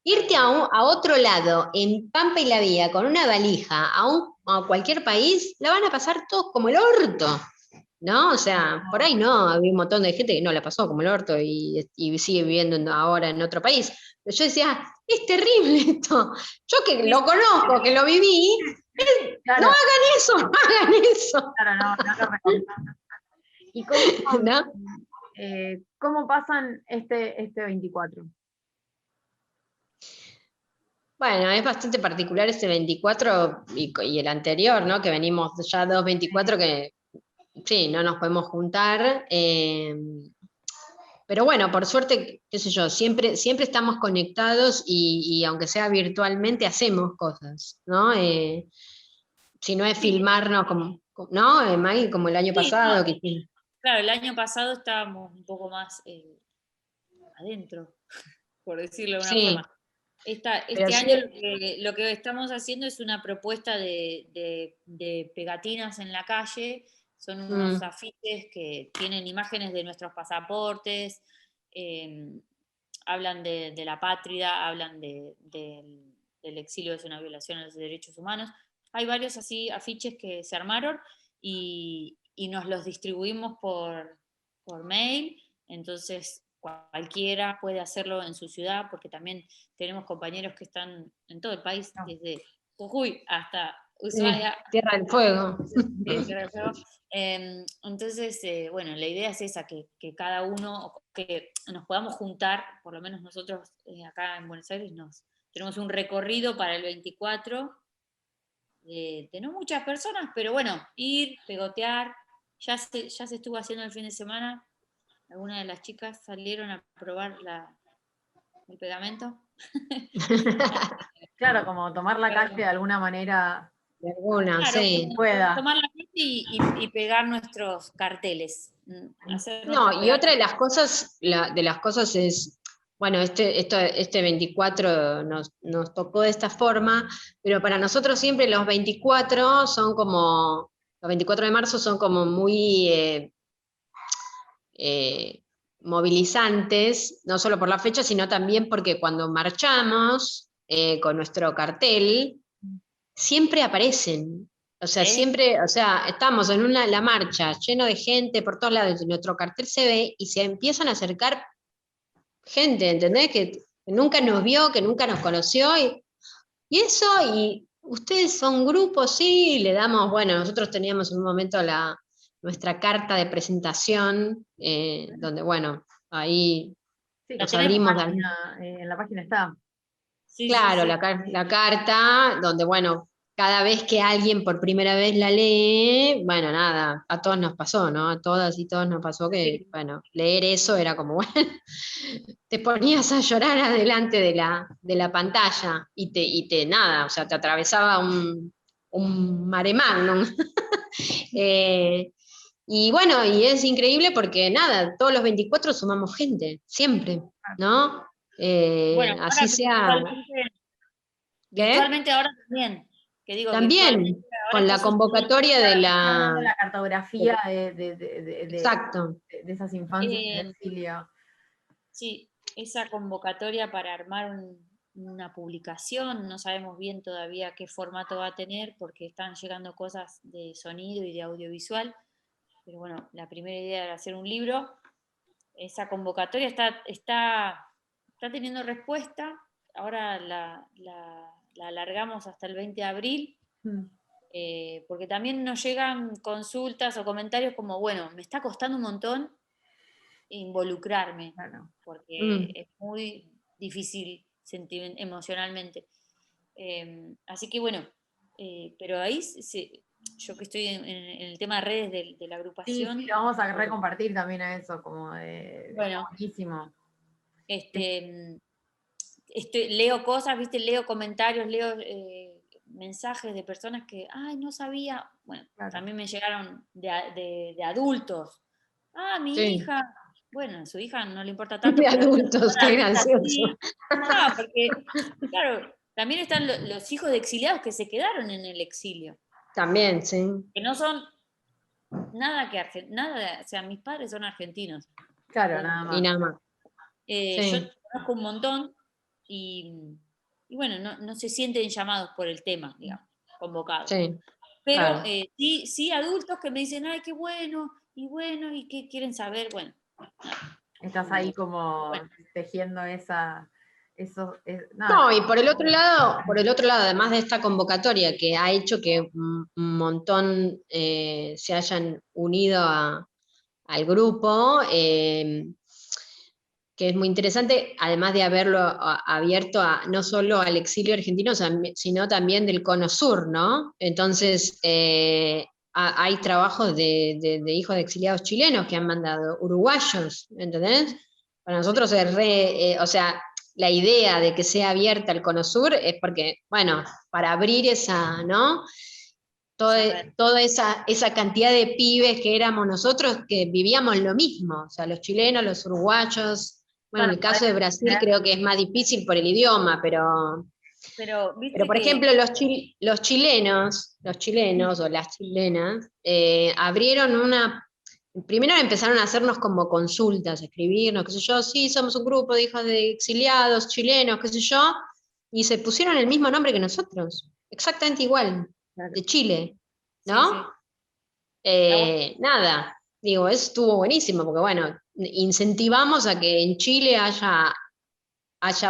Irte a otro lado, en Pampa y la Vía, con una valija, a cualquier país, la van a pasar todos como el orto. ¿No? O sea, por ahí no, había un montón de gente que no la pasó como el orto y sigue viviendo ahora en otro país. Pero yo decía, es terrible esto. Yo que lo conozco, que lo viví, claro, no hagan eso, no hagan eso. claro, no lo recomiendo. ¿Y cómo, ¿No? cómo pasan este 24? Bueno, es bastante particular este 24 y el anterior, ¿no? Que venimos ya 2 24 que sí, no nos podemos juntar. Pero bueno, por suerte, qué sé yo, siempre estamos conectados y aunque sea virtualmente hacemos cosas, ¿no? Si no es Sí, filmarnos ¿no? Maggie, como el año sí, pasado, no, que claro, el año pasado estábamos un poco más adentro, por decirlo de una sí, forma. pero Este sí, año lo que estamos haciendo es una propuesta de pegatinas en la calle. Son unos afiches que tienen imágenes de nuestros pasaportes, eh, hablan de la patria, hablan del exilio, es una violación a los derechos humanos. Hay varios así afiches que se armaron y nos los distribuimos por mail, entonces cualquiera puede hacerlo en su ciudad, porque también tenemos compañeros que están en todo el país, desde Jujuy hasta Ushuaia. Tierra del Fuego. Entonces, bueno, la idea es esa, que cada uno, que nos podamos juntar, por lo menos nosotros acá en Buenos Aires, tenemos un recorrido para el 24, de no muchas personas, pero bueno, ir, pegotear, ya se estuvo haciendo el fin de semana, algunas de las chicas salieron a probar el pegamento. Claro, como tomar la calle de alguna manera. De alguna, Claro, sí. Pueda. tomar la calle y pegar nuestros carteles. Hacer No, nuestras y otra de pegatinas. las cosas es, bueno, este 24 nos tocó de esta forma, pero para nosotros siempre los 24 los 24 de marzo son como muy movilizantes, no solo por la fecha, sino también porque cuando marchamos con nuestro cartel, siempre aparecen. O sea, siempre, o sea, estamos en la marcha, lleno de gente por todos lados, y nuestro cartel se ve y se empiezan a acercar gente, ¿entendés? Que nunca nos vio, que nunca nos conoció, y eso, y ustedes son grupos, sí, le damos, bueno, nosotros teníamos en un momento nuestra carta de presentación, donde, bueno, ahí Sí, nos que está en abrimos, en la página está. Sí, sí, claro, sí. la carta, donde, bueno, cada vez que alguien por primera vez la lee, bueno, nada, a todos nos pasó, ¿no? A todas y todos nos pasó que, Sí. bueno, leer eso era como, bueno, te ponías a llorar adelante de la pantalla nada, o sea, te atravesaba un mare magnum. Y bueno, y es increíble porque nada, todos los 24 sumamos gente, siempre, ¿no? Bueno, Así ahora sea, ¿qué? virtualmente ahora también, que digo, virtualmente, También, ahora con está la convocatoria de Están dando la... la cartografía Exacto. de esas infancias en el eh, exilio. sí, esa convocatoria para armar una publicación, no sabemos bien todavía qué formato va a tener porque están llegando cosas de sonido y de audiovisual, pero bueno, la primera idea era hacer un libro. Esa convocatoria está teniendo respuesta, ahora la alargamos hasta el 20 de abril, Mm, porque también nos llegan consultas o comentarios como, bueno, me está costando un montón involucrarme, claro. porque Mm. es muy difícil emocionalmente. Así que bueno, pero ahí yo que estoy en el tema de redes de la Sí, agrupación, sí, lo vamos a recompartir también a eso, como está bueno, buenísimo. leo cosas, ¿viste? Leo comentarios, leo mensajes de personas que, ay, no sabía. Bueno, Claro. también me llegaron de adultos. Ah, mi Sí. hija. Bueno, a su hija no le importa tanto, De pero a adultos, una qué adulta gracioso. sí. Ah, porque, claro, también están los hijos de exiliados que se quedaron en el exilio, También, sí. que no son nada que nada, o sea, mis padres son argentinos. Claro, nada Y más. nada más. Yo Sí, conozco un montón y bueno, no se sienten llamados por el tema, digamos, convocados. sí, Pero claro. sí adultos que me dicen, ay, qué bueno, y qué quieren saber, bueno. Estás ahí como Bueno, tejiendo No, y por el otro lado, además de esta convocatoria que ha hecho que un montón se hayan unido al grupo, que es muy interesante, además de haberlo abierto no solo al exilio argentino, sino también del cono sur, ¿no? Entonces, hay trabajos de hijos de exiliados chilenos que han mandado, uruguayos, ¿entendés? Para nosotros es o sea, la idea de que sea abierta el cono sur es porque, bueno, para abrir esa, ¿no? Toda esa cantidad de pibes que éramos nosotros que vivíamos lo mismo, o sea, los chilenos, los uruguayos, bueno, en Claro, el caso de Brasil creo que es más difícil por el idioma, pero pero viste por que, ejemplo, los chilenos o las chilenas abrieron primero empezaron a hacernos como consultas, escribirnos, qué sé yo, sí, somos un grupo de hijos de exiliados chilenos, qué sé yo, y se pusieron el mismo nombre que nosotros, exactamente igual, claro. de Chile, sí, ¿no? Nada, digo, eso estuvo buenísimo, porque bueno, incentivamos a que en Chile haya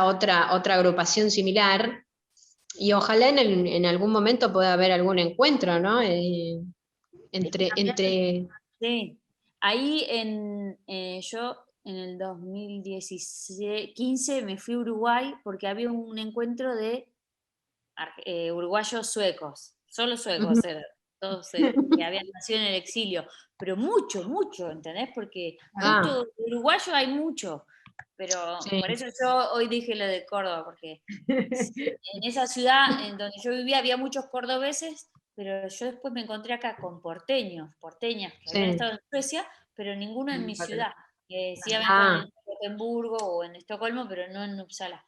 otra agrupación similar, y ojalá en algún momento pueda haber algún encuentro, ¿no? También, Entre... sí. Ahí yo en el 2015 me fui a Uruguay porque había un encuentro de uruguayos suecos, solo suecos eran, todos que habían nacido en el exilio, pero mucho, ¿entendés? Porque Ah, justo de uruguayo hay mucho, pero por sí, eso yo hoy dije lo de Córdoba, porque en esa ciudad en donde yo vivía había muchos cordobeses, pero yo después me encontré acá con porteñas que habían sí. estado en Suecia, pero ninguno en mi ciudad. Sí habían estado Ah, en Gotemburgo o en Estocolmo, pero no en Uppsala.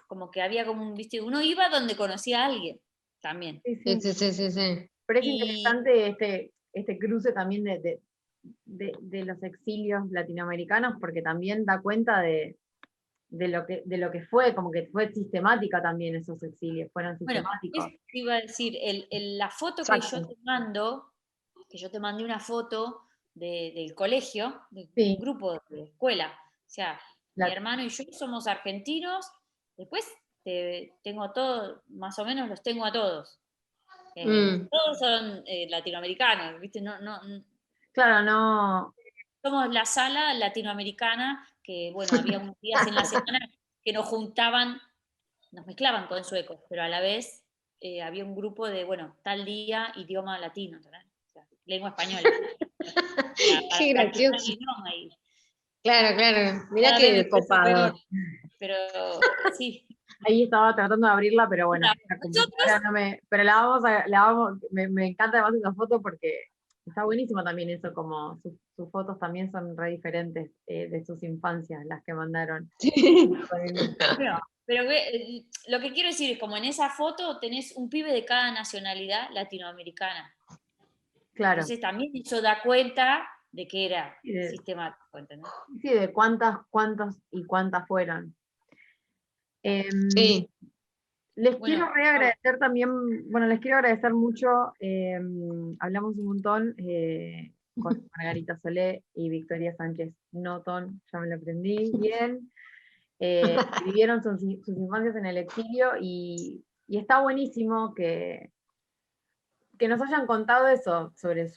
Como que había como un, viste, uno iba donde conocía a alguien también. sí, sí, sí. sí, sí, sí, sí. Pero es Y interesante este cruce también de los exilios latinoamericanos, porque también da cuenta de lo que fue, como que fue sistemática también esos exilios, fueron Bueno, sistemáticos. eso te iba a decir, la foto que yo te mando, que yo te mandé una foto del colegio, de Sí. un grupo de escuela. O sea, La- mi hermano y yo somos argentinos, después tengo todos, más o menos los tengo a todos. Todos son latinoamericanos, ¿viste? Claro, no, Somos la sala latinoamericana, que bueno, había unos días en la semana que nos juntaban, nos mezclaban con suecos, pero a la vez había un grupo de, bueno, tal día, idioma latino, ¿verdad? O sea, lengua española. Para Qué practicar gracioso. el idioma y Claro, claro. Mirá cada vez me qué empiezo a copado. reír. Pero sí. ahí estaba tratando de abrirla, pero bueno, Mira, la nosotros, computadora no me, pero me encanta además esa foto porque está buenísimo también eso, como sus fotos también son re diferentes de sus infancias, las que mandaron. bueno, pero lo que quiero decir es como en esa foto tenés un pibe de cada nacionalidad latinoamericana. Claro, Entonces también eso da cuenta de que era Sí, de- sistemático, ¿entendés? sí, de cuántos y cuántas fueron. Sí. Les Bueno, quiero reagradecer también, bueno, les quiero agradecer mucho, hablamos un montón con Margarita Solé y Victoria Sánchez Noton, ya me lo aprendí bien, que vivieron sus infancias en el exilio y está buenísimo que nos hayan contado eso, sobre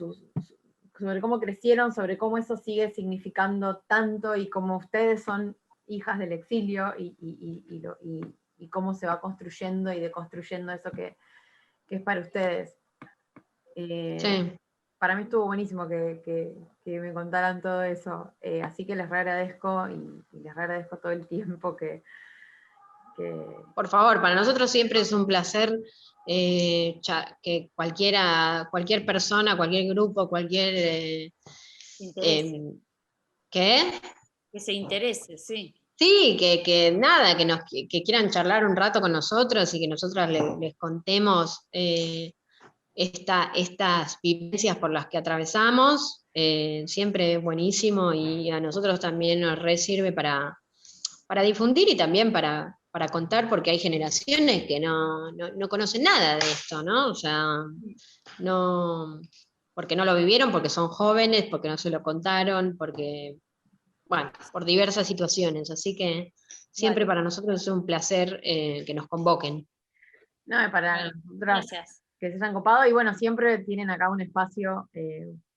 cómo crecieron, sobre cómo eso sigue significando tanto y cómo ustedes son hijas del exilio y cómo se va construyendo y deconstruyendo eso que es para ustedes. Sí. Para mí estuvo buenísimo que me contaran todo eso, así que les agradezco y les agradezco todo el tiempo que Por favor, para nosotros siempre es un placer que cualquier persona, cualquier grupo, interese, ¿qué? que se interese, sí. Sí, que nada, que quieran charlar un rato con nosotros y que nosotras les contemos estas vivencias por las que atravesamos, siempre es buenísimo y a nosotros también nos re sirve para difundir y también para contar, porque hay generaciones que no conocen nada de esto, ¿no? O sea, no, porque no lo vivieron, porque son jóvenes, porque no se lo contaron, porque, bueno, por diversas situaciones. Así que siempre para nosotros es un placer que nos convoquen. no, para Bueno, nosotras gracias. que se hayan copado y bueno, siempre tienen acá un espacio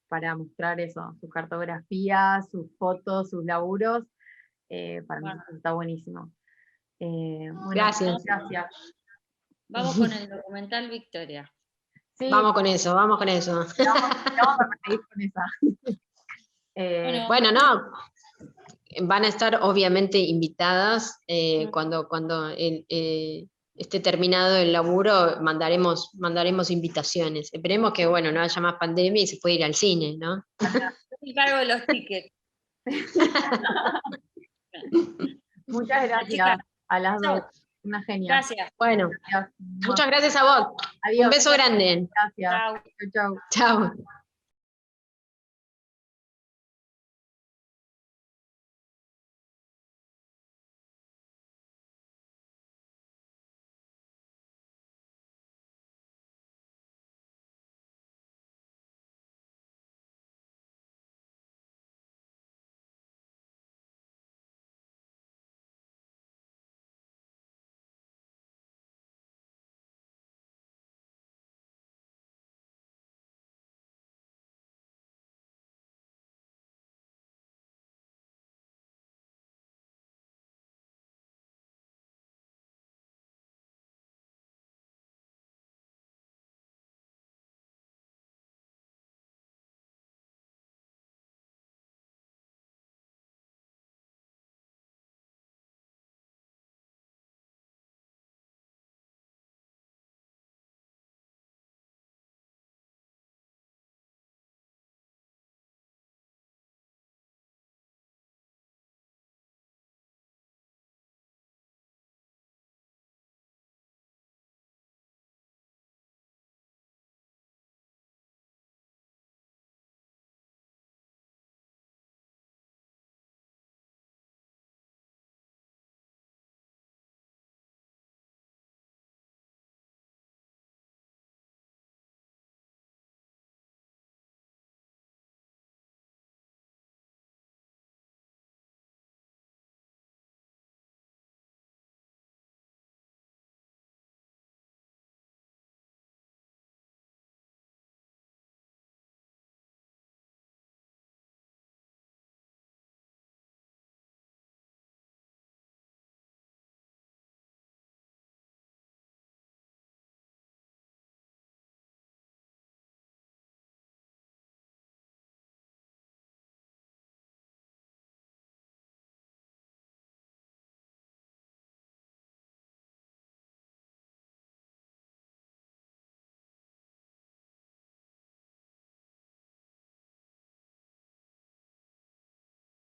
para mostrar eso, su cartografía, sus fotos, sus laburos, para Bueno, nosotros está buenísimo. Bueno, Gracias. gracias. vamos con el documental Victoria. Sí, Vamos con eso, vamos con eso. vamos a seguir con esa. Bueno, no, van a estar obviamente invitadas cuando esté terminado el laburo, mandaremos invitaciones. Esperemos que, bueno, no haya más pandemia y se pueda ir al cine, ¿no? Yo me encargo de los tickets. Muchas gracias Chicas, a las dos. chau. Una genia. Gracias. Bueno, Gracias. muchas gracias a vos. Adiós. Un beso grande. Gracias. Chau. Chau, chau. Chao.